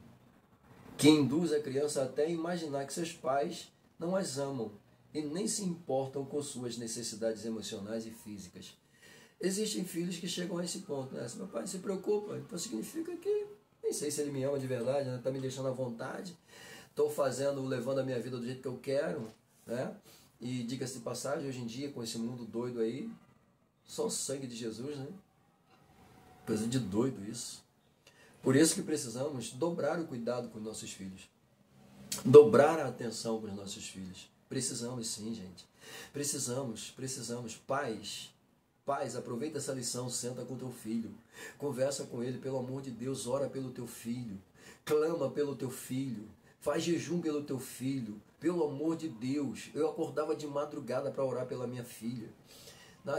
que induz a criança até a imaginar que seus pais não as amam e nem se importam com suas necessidades emocionais e físicas. Existem filhos que chegam a esse ponto, né? Se meu pai se preocupa, então significa que nem sei se ele me ama de verdade, né? Está me deixando à vontade, estou levando a minha vida do jeito que eu quero, né? E diga-se de passagem, hoje em dia, com esse mundo doido aí, só o sangue de Jesus, né? Coisa de doido isso. Por isso que precisamos dobrar o cuidado com os nossos filhos. Dobrar a atenção com os nossos filhos. Precisamos sim, gente. Precisamos. Pais, aproveita essa lição, senta com teu filho. Conversa com ele, pelo amor de Deus, ora pelo teu filho. Clama pelo teu filho. Faz jejum pelo teu filho. Pelo amor de Deus. Eu acordava de madrugada para orar pela minha filha.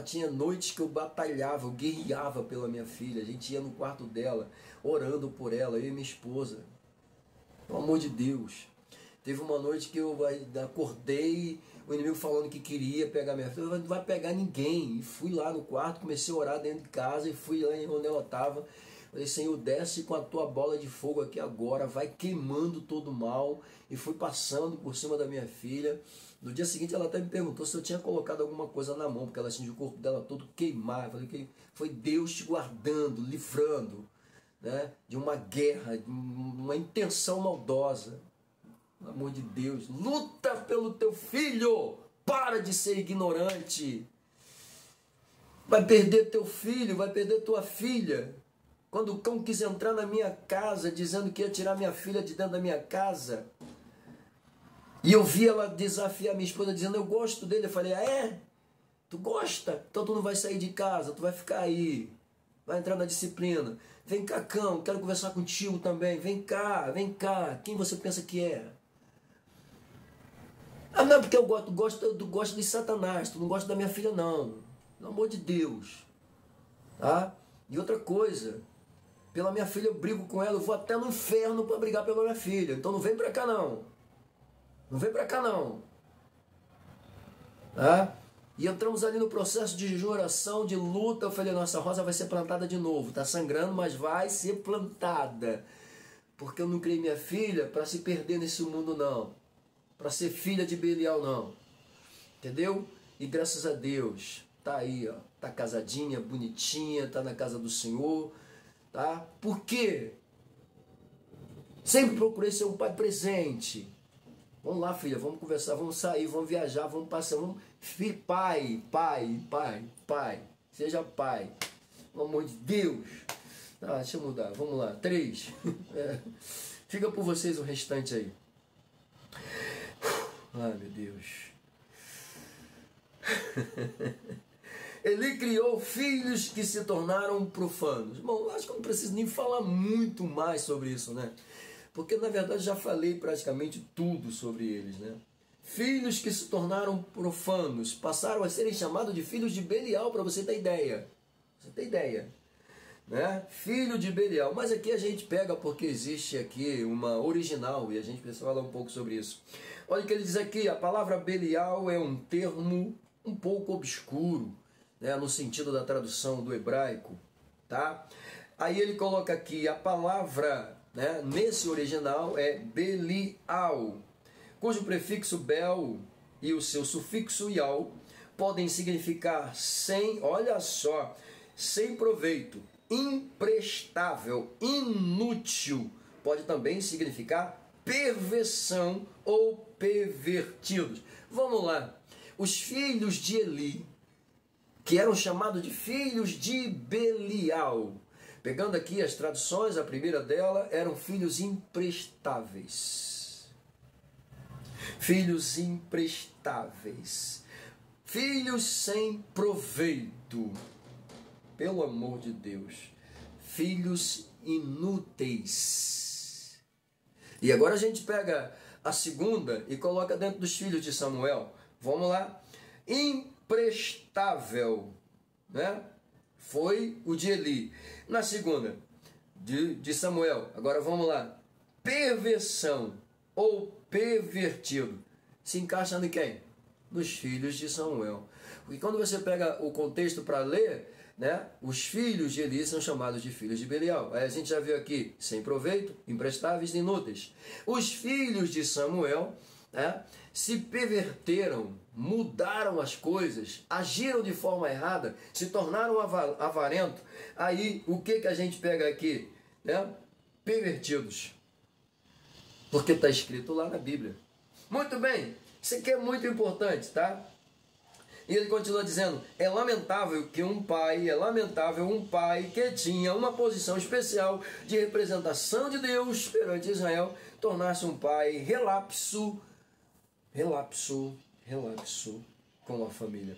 Tinha noites que eu batalhava, eu guerreava pela minha filha. A gente ia no quarto dela, orando por ela, eu e minha esposa. Pelo amor de Deus. Teve uma noite que eu acordei, o inimigo falando que queria pegar minha filha. Não vai pegar ninguém. E fui lá no quarto, comecei a orar dentro de casa e fui lá onde ela estava. Falei, Senhor, desce com a tua bola de fogo aqui agora, vai queimando todo o mal. E fui passando por cima da minha filha. No dia seguinte ela até me perguntou se eu tinha colocado alguma coisa na mão, porque ela sentiu o corpo dela todo queimar. Eu falei que foi Deus te guardando, livrando, né, de uma guerra, de uma intenção maldosa. Pelo amor de Deus, luta pelo teu filho, para de ser ignorante. Vai perder teu filho, vai perder tua filha. Quando o cão quis entrar na minha casa, dizendo que ia tirar minha filha de dentro da minha casa, e eu vi ela desafiar minha esposa, dizendo, eu gosto dele. Eu falei, ah, é? Tu gosta? Então tu não vai sair de casa, tu vai ficar aí. Vai entrar na disciplina. Vem cá, cão, quero conversar contigo também. Vem cá, vem cá. Quem você pensa que é? Ah, não, porque eu gosto de Satanás, tu não gosta da minha filha, não. Pelo amor de Deus. Tá? E outra coisa, pela minha filha eu brigo com ela, eu vou até no inferno para brigar pela minha filha. Então não vem pra cá, não. Não vem pra cá, não. Tá? E entramos ali no processo de jejum, oração, de luta. Eu falei, nossa, a rosa vai ser plantada de novo. Tá sangrando, mas vai ser plantada. Porque eu não criei minha filha para se perder nesse mundo, não. Para ser filha de Belial, não. Entendeu? E graças a Deus, tá aí, ó. Tá casadinha, bonitinha, tá na casa do Senhor. Tá? Por quê? Sempre procurei ser um pai presente. Vamos lá, filha, vamos conversar, vamos sair, vamos viajar, vamos passear, vamos... Filho, pai. Seja pai. Pelo amor de Deus. Deixa eu mudar, vamos lá. 3. Fica por vocês o restante aí. Ai, meu Deus. Ele criou filhos que se tornaram profanos. Bom, acho que eu não preciso nem falar muito mais sobre isso, né? Porque, na verdade, já falei praticamente tudo sobre eles, né? Filhos que se tornaram profanos, passaram a serem chamados de filhos de Belial, para você ter ideia. Você tem ideia, né? Filho de Belial. Mas aqui a gente pega porque existe aqui uma original e a gente precisa falar um pouco sobre isso. Olha o que ele diz aqui, a palavra Belial é um termo um pouco obscuro, né, no sentido da tradução do hebraico, tá? Aí ele coloca aqui a palavra, né, nesse original é Belial, cujo prefixo Bel e o seu sufixo Ial podem significar sem, olha só, sem proveito, imprestável, inútil, pode também significar perversão ou pervertidos. Vamos lá, os filhos de Eli, que eram chamados de filhos de Belial. Pegando aqui as traduções, a primeira dela eram filhos imprestáveis. Filhos imprestáveis. Filhos sem proveito. Pelo amor de Deus. Filhos inúteis. E agora a gente pega a segunda e coloca dentro dos filhos de Samuel. Vamos lá. Imprestável, né? Foi o de Eli. Na segunda, de Samuel. Agora vamos lá. Perversão ou pervertido. Se encaixa em quem? Nos filhos de Samuel. Porque quando você pega o contexto para ler, né, os filhos de Eli são chamados de filhos de Belial. Aí a gente já viu aqui, sem proveito, imprestáveis e inúteis. Os filhos de Samuel, né, se perverteram, mudaram as coisas, agiram de forma errada, se tornaram avarentos. Aí o que a gente pega aqui? Né? Pervertidos. Porque está escrito lá na Bíblia. Muito bem, isso aqui é muito importante, tá? E ele continua dizendo, é lamentável um pai que tinha uma posição especial de representação de Deus perante Israel, tornar-se um pai relapso com a família.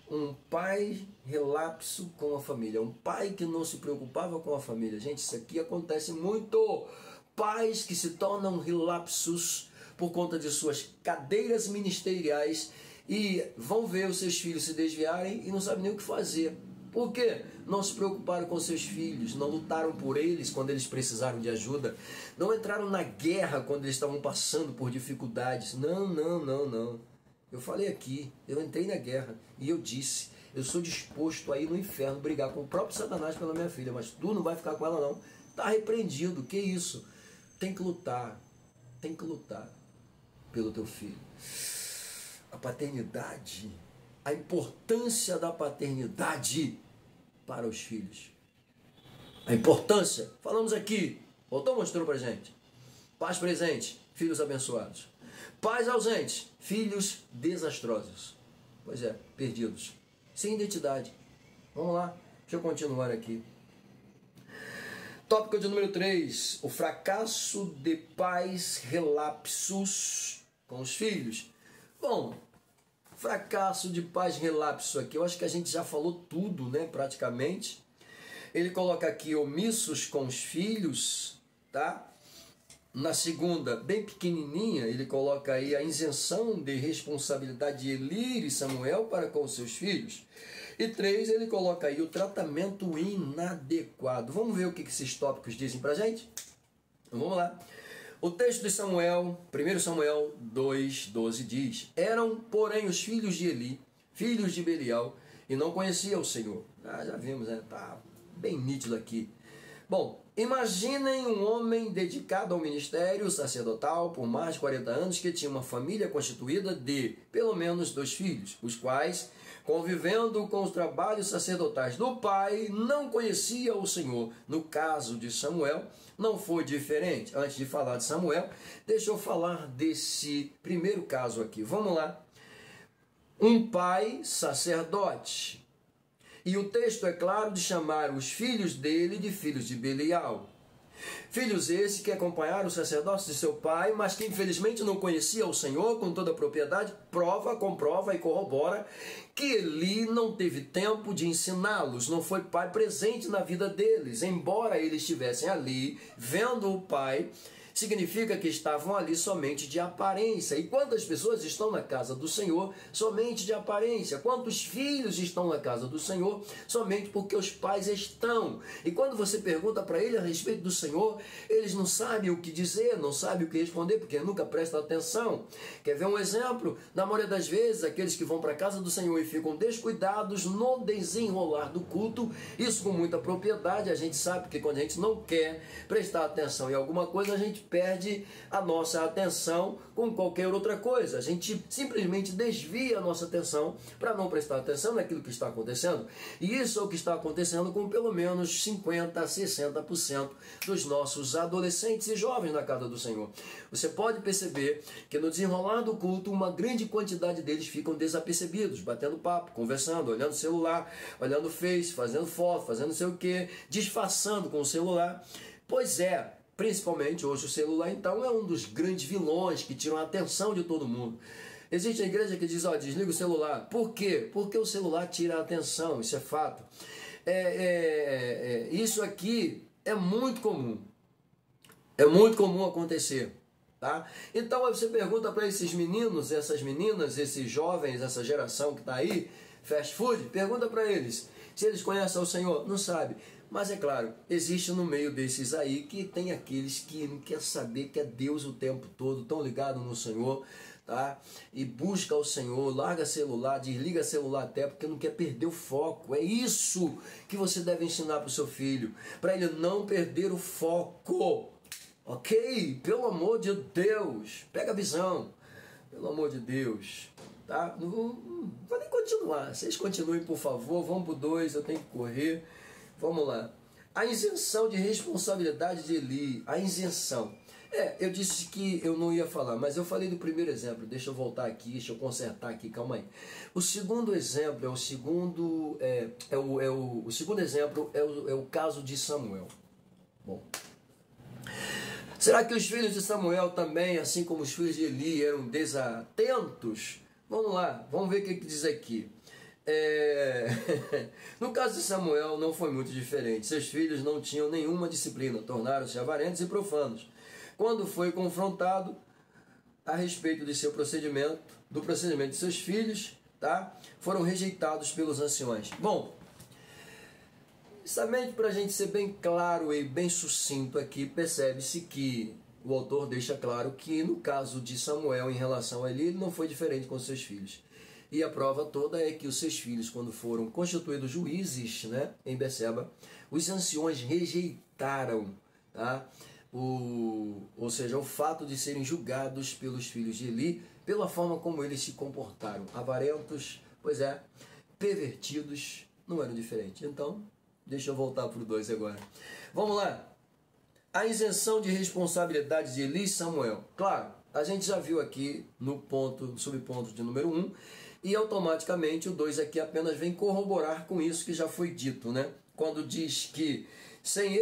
Um pai relapso com a família. Um pai que não se preocupava com a família. Gente, isso aqui acontece muito. Pais que se tornam relapsos por conta de suas cadeiras ministeriais e vão ver os seus filhos se desviarem e não sabem nem o que fazer. Por quê? Não se preocuparam com seus filhos, não lutaram por eles quando eles precisaram de ajuda, não entraram na guerra quando eles estavam passando por dificuldades. Não. Eu falei aqui, eu entrei na guerra e eu disse, eu sou disposto a ir no inferno brigar com o próprio Satanás pela minha filha, mas tu não vai ficar com ela não. Está repreendido, que isso? Tem que lutar pelo teu filho. A paternidade, a importância da paternidade para os filhos. A importância, falamos aqui, Voltou mostrou para gente. Pais presentes, filhos abençoados. Pais ausentes, filhos desastrosos. Pois é, perdidos, sem identidade. Vamos lá, deixa eu continuar aqui. Tópico de número 3, o fracasso de pais relapsos com os filhos. Bom, fracasso de pais relapsos aqui, eu acho que a gente já falou tudo, né, praticamente. Ele coloca aqui omissos com os filhos, tá? Na segunda, bem pequenininha, ele coloca aí a isenção de responsabilidade de Eli e Samuel para com os seus filhos. E 3, ele coloca aí o tratamento inadequado. Vamos ver o que esses tópicos dizem para a gente? Então, vamos lá. O texto de Samuel, 1 Samuel 2,12 diz: Eram, porém, os filhos de Eli, filhos de Belial, e não conheciam o Senhor. Já vimos, né? Tá bem nítido aqui. Bom, imaginem um homem dedicado ao ministério sacerdotal por mais de 40 anos que tinha uma família constituída de pelo menos 2 filhos, os quais, convivendo com os trabalhos sacerdotais do pai, não conhecia o Senhor. No caso de Samuel, não foi diferente. Antes de falar de Samuel, deixa eu falar desse primeiro caso aqui. Vamos lá. Um pai sacerdote. E o texto é claro de chamar os filhos dele de filhos de Belial. Filhos esses que acompanharam o sacerdócio de seu pai, mas que infelizmente não conhecia o Senhor com toda a propriedade, comprova e corrobora que Eli não teve tempo de ensiná-los, não foi pai presente na vida deles, embora eles estivessem ali vendo o pai. Significa que estavam ali somente de aparência. E quantas pessoas estão na casa do Senhor somente de aparência? Quantos filhos estão na casa do Senhor somente porque os pais estão? E quando você pergunta para ele a respeito do Senhor, eles não sabem o que dizer, não sabem o que responder, porque nunca prestam atenção. Quer ver um exemplo? Na maioria das vezes, aqueles que vão para a casa do Senhor e ficam descuidados no desenrolar do culto, isso com muita propriedade, a gente sabe que quando a gente não quer prestar atenção em alguma coisa, a gente perde a nossa atenção com qualquer outra coisa. A gente simplesmente desvia a nossa atenção para não prestar atenção naquilo que está acontecendo. E isso é o que está acontecendo com pelo menos 50% a 60% dos nossos adolescentes e jovens na casa do Senhor. Você pode perceber que no desenrolar do culto, uma grande quantidade deles ficam desapercebidos, batendo papo, conversando, olhando o celular, olhando o Face, fazendo foto, fazendo não sei o que, disfarçando com o celular. Pois é, principalmente hoje o celular, então, é um dos grandes vilões que tiram a atenção de todo mundo. Existe a igreja que diz, desliga o celular. Por quê? Porque o celular tira a atenção, isso é fato. Isso aqui é muito comum. É muito comum acontecer. Tá? Então você pergunta para esses meninos, essas meninas, esses jovens, essa geração que está aí, fast food, pergunta para eles se eles conhecem o Senhor. Não sabe. Mas é claro, existe no meio desses aí que tem aqueles que não quer saber que é Deus o tempo todo, tão ligado no Senhor, tá? E busca o Senhor, larga celular, desliga celular até, porque não quer perder o foco. É isso que você deve ensinar para o seu filho, para ele não perder o foco, ok? Pelo amor de Deus, pega a visão, pelo amor de Deus, tá? Não vou nem continuar, vocês continuem por favor, vamos pro 2, eu tenho que correr. Vamos lá. A isenção de responsabilidade de Eli. A isenção. Eu disse que eu não ia falar, mas eu falei do primeiro exemplo. Deixa eu voltar aqui, deixa eu consertar aqui, calma aí. O segundo exemplo o segundo exemplo é o caso de Samuel. Bom. Será que os filhos de Samuel também, assim como os filhos de Eli, eram desatentos? Vamos lá, vamos ver o que diz aqui. No caso de Samuel não foi muito diferente. Seus filhos não tinham nenhuma disciplina, tornaram-se avarentos e profanos. Quando foi confrontado a respeito de seu procedimento, do procedimento de seus filhos, tá? Foram rejeitados pelos anciões. Bom, somente para a gente ser bem claro e bem sucinto aqui, percebe-se que o autor deixa claro que no caso de Samuel em relação a ele não foi diferente com seus filhos. E a prova toda é que os seus filhos, quando foram constituídos juízes, né, em Beceba, os anciões rejeitaram, tá? Ou seja, o fato de serem julgados pelos filhos de Eli pela forma como eles se comportaram. Avarentos, pervertidos, não eram diferentes. Então, deixa eu voltar para o 2 agora. Vamos lá. A isenção de responsabilidade de Eli e Samuel. Claro, a gente já viu aqui no subponto de número 1, e automaticamente o 2 aqui apenas vem corroborar com isso que já foi dito, né? Quando diz que sem que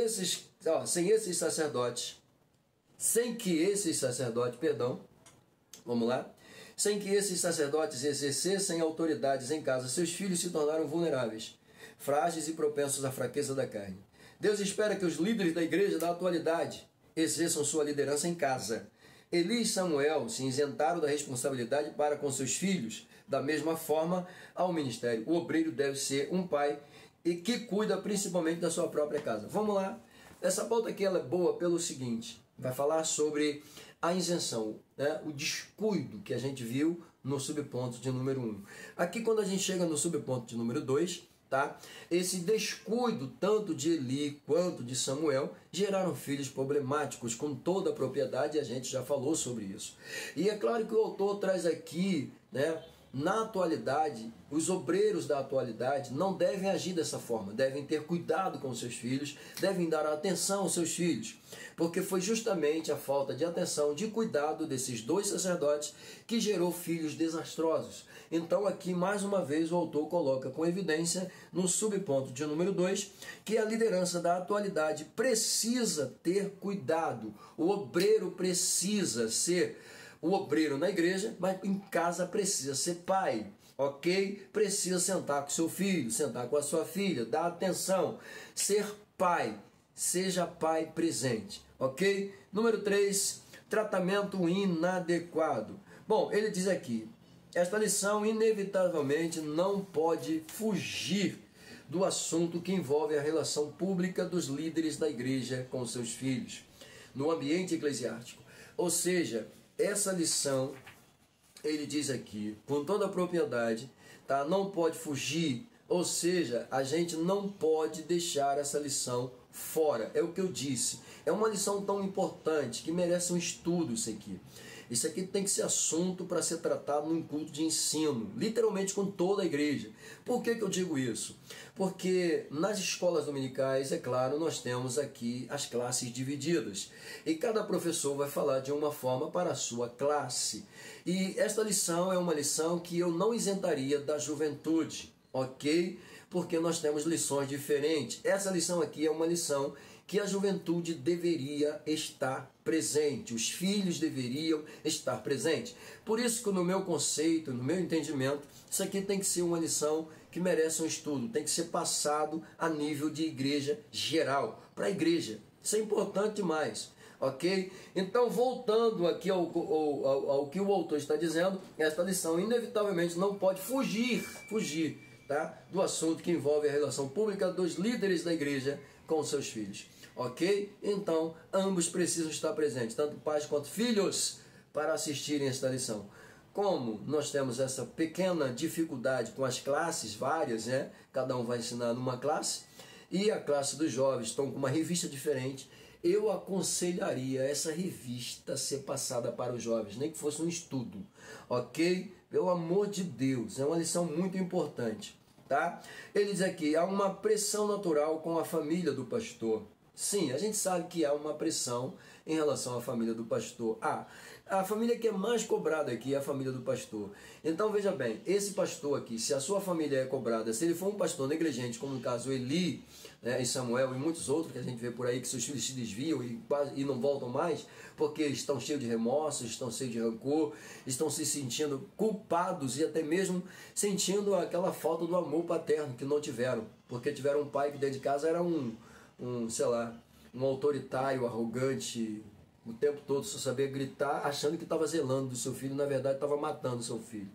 esses sacerdotes exercessem autoridades em casa, seus filhos se tornaram vulneráveis, frágeis e propensos à fraqueza da carne. Deus espera que os líderes da igreja da atualidade exerçam sua liderança em casa. Eli e Samuel se isentaram da responsabilidade para com seus filhos. Da mesma forma, ao ministério, o obreiro deve ser um pai e que cuida principalmente da sua própria casa. Vamos lá. Essa pauta aqui ela é boa pelo seguinte. Vai falar sobre a isenção, né? O descuido que a gente viu no subponto de número 1. Aqui quando a gente chega no subponto de número 2, tá? Esse descuido tanto de Eli quanto de Samuel geraram filhos problemáticos com toda a propriedade, e a gente já falou sobre isso. E é claro que o autor traz aqui, né, na atualidade, os obreiros da atualidade não devem agir dessa forma, devem ter cuidado com seus filhos, devem dar atenção aos seus filhos, porque foi justamente a falta de atenção, de cuidado desses dois sacerdotes que gerou filhos desastrosos. Então aqui mais uma vez o autor coloca com evidência no subponto de número 2 que a liderança da atualidade precisa ter cuidado, o obreiro precisa ser o obreiro na igreja, mas em casa precisa ser pai, ok? Precisa sentar com seu filho, sentar com a sua filha, dar atenção, ser pai, seja pai presente, ok? Número 3, tratamento inadequado. Bom, ele diz aqui, esta lição inevitavelmente não pode fugir do assunto que envolve a relação pública dos líderes da igreja com seus filhos, no ambiente eclesiástico. Ou seja, essa lição, ele diz aqui, com toda a propriedade, tá? Não pode fugir, ou seja, a gente não pode deixar essa lição fora. É o que eu disse, é uma lição tão importante que merece um estudo isso aqui. Isso aqui tem que ser assunto para ser tratado num culto de ensino, literalmente com toda a igreja. Por que eu digo isso? Porque nas escolas dominicais, é claro, nós temos aqui as classes divididas. E cada professor vai falar de uma forma para a sua classe. E esta lição é uma lição que eu não isentaria da juventude, ok? Porque nós temos lições diferentes. Essa lição aqui é uma lição que a juventude deveria estar presente, os filhos deveriam estar presentes. Por isso que no meu conceito, no meu entendimento, isso aqui tem que ser uma lição que merece um estudo, tem que ser passado a nível de igreja geral, para a igreja. Isso é importante demais, ok? Então, voltando aqui ao que o autor está dizendo, esta lição inevitavelmente não pode fugir, tá? Do assunto que envolve a relação pública dos líderes da igreja com seus filhos. Ok? Então, ambos precisam estar presentes, tanto pais quanto filhos, para assistirem esta lição. Como nós temos essa pequena dificuldade com as classes várias, né? Cada um vai ensinar numa classe, e a classe dos jovens estão com uma revista diferente, eu aconselharia essa revista ser passada para os jovens, nem que fosse um estudo, ok? Pelo amor de Deus, é uma lição muito importante, tá? Ele diz aqui, há uma pressão natural com a família do pastor. Sim, a gente sabe que há uma pressão em relação à família do pastor. A família que é mais cobrada aqui é a família do pastor. Então veja bem, esse pastor aqui, se a sua família é cobrada, se ele for um pastor negligente, como no caso Eli, né, e Samuel e muitos outros que a gente vê por aí, que seus filhos se desviam e não voltam mais, porque estão cheios de remorso, estão cheios de rancor, estão se sentindo culpados e até mesmo sentindo aquela falta do amor paterno que não tiveram, porque tiveram um pai que dentro de casa era sei lá, um autoritário, arrogante, o tempo todo só sabia gritar, achando que estava zelando do seu filho, na verdade estava matando o seu filho,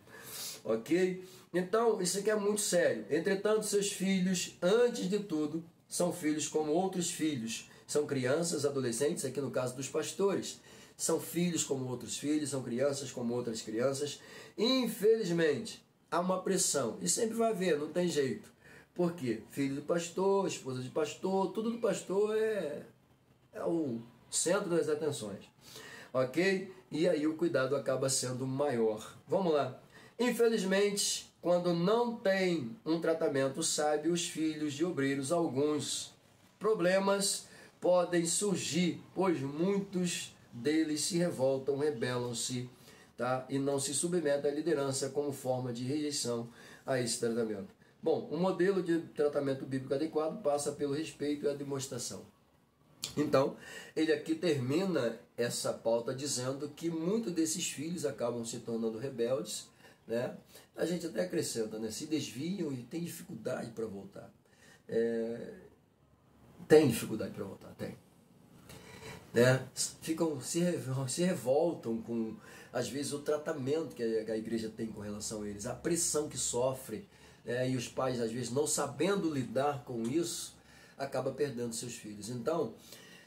ok? Então, isso aqui é muito sério. Entretanto, seus filhos, antes de tudo, são filhos como outros filhos, são crianças, adolescentes, aqui no caso dos pastores, são filhos como outros filhos, são crianças como outras crianças. Infelizmente, há uma pressão, e sempre vai haver, não tem jeito. Por quê? Filho do pastor, esposa de pastor, tudo do pastor é o centro das atenções, ok? E aí o cuidado acaba sendo maior. Vamos lá. Infelizmente, quando não tem um tratamento sábio, os filhos de obreiros, alguns problemas podem surgir, pois muitos deles se revoltam, rebelam-se, tá? E não se submetem à liderança como forma de rejeição a esse tratamento. Bom, o modelo de tratamento bíblico adequado passa pelo respeito e a demonstração. Então, ele aqui termina essa pauta dizendo que muitos desses filhos acabam se tornando rebeldes, né? A gente até acrescenta, né? Se desviam e tem dificuldade para voltar. Tem dificuldade para voltar, tem. Né? Se revoltam com, às vezes, o tratamento que a igreja tem com relação a eles, a pressão que sofre, e os pais, às vezes, não sabendo lidar com isso, acaba perdendo seus filhos. Então,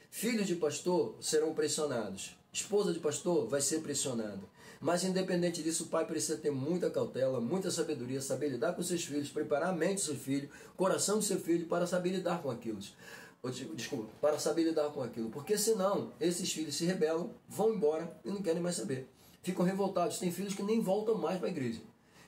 filhos de pastor serão pressionados, esposa de pastor vai ser pressionada, mas independente disso, o pai precisa ter muita cautela, muita sabedoria, saber lidar com seus filhos, preparar a mente do seu filho, o coração do seu filho para saber lidar com aquilo. Desculpa, para saber lidar com aquilo, porque senão esses filhos se rebelam, vão embora e não querem mais saber, ficam revoltados. Tem filhos que nem voltam mais para a igreja,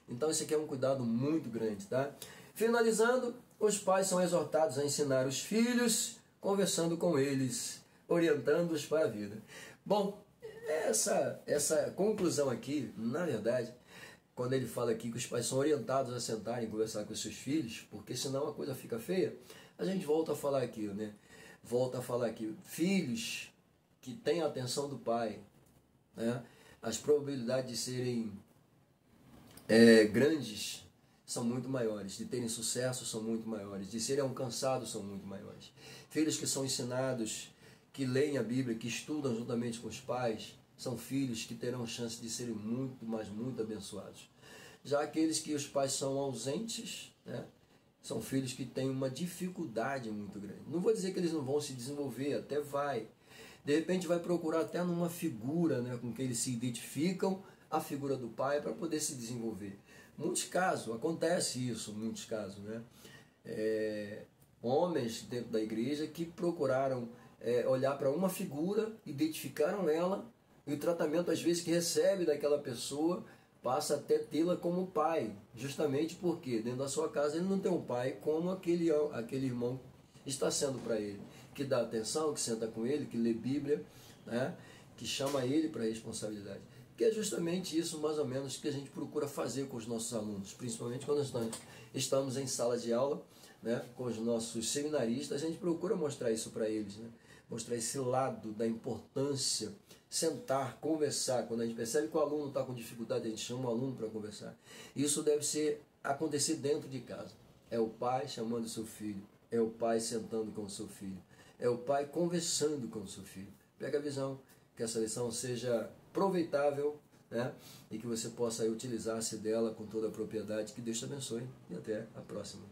Então esse aqui é um cuidado muito grande, tá? Finalizando, os pais são exortados a ensinar os filhos, conversando com eles, orientando-os para a vida. Bom, essa conclusão aqui, na verdade, quando ele fala aqui que os pais são orientados a sentarem e conversar com os seus filhos, porque senão a coisa fica feia, a gente volta a falar aqui, né? Volta a falar aqui, filhos que têm a atenção do pai, né? As probabilidades de serem grandes são muito maiores, de terem sucesso são muito maiores, de serem alcançados são muito maiores. Filhos que são ensinados, que leem a Bíblia, que estudam juntamente com os pais, são filhos que terão chance de serem muito, mas muito abençoados. Já aqueles que os pais são ausentes, né, são filhos que têm uma dificuldade muito grande. Não vou dizer que eles não vão se desenvolver, até vai. De repente vai procurar até numa figura, né, com que eles se identificam, a figura do pai, para poder se desenvolver. Muitos casos, acontece isso, muitos casos, né? Homens dentro da igreja que procuraram olhar para uma figura, identificaram ela, e o tratamento às vezes que recebe daquela pessoa passa até tê-la como pai, justamente porque dentro da sua casa ele não tem um pai como aquele irmão está sendo para ele, que dá atenção, que senta com ele, que lê Bíblia, né? Que chama ele para a responsabilidade. Que é justamente isso, mais ou menos, que a gente procura fazer com os nossos alunos, principalmente quando estamos em sala de aula, né, com os nossos seminaristas, a gente procura mostrar isso para eles, né, mostrar esse lado da importância, sentar, conversar. Quando a gente percebe que o aluno está com dificuldade, a gente chama o aluno para conversar. Isso deve acontecer dentro de casa. É o pai chamando o seu filho, é o pai sentando com o seu filho, é o pai conversando com o seu filho. Pega a visão, que essa lição seja aproveitável, né? E que você possa utilizar-se dela com toda a propriedade. Que Deus te abençoe e até a próxima.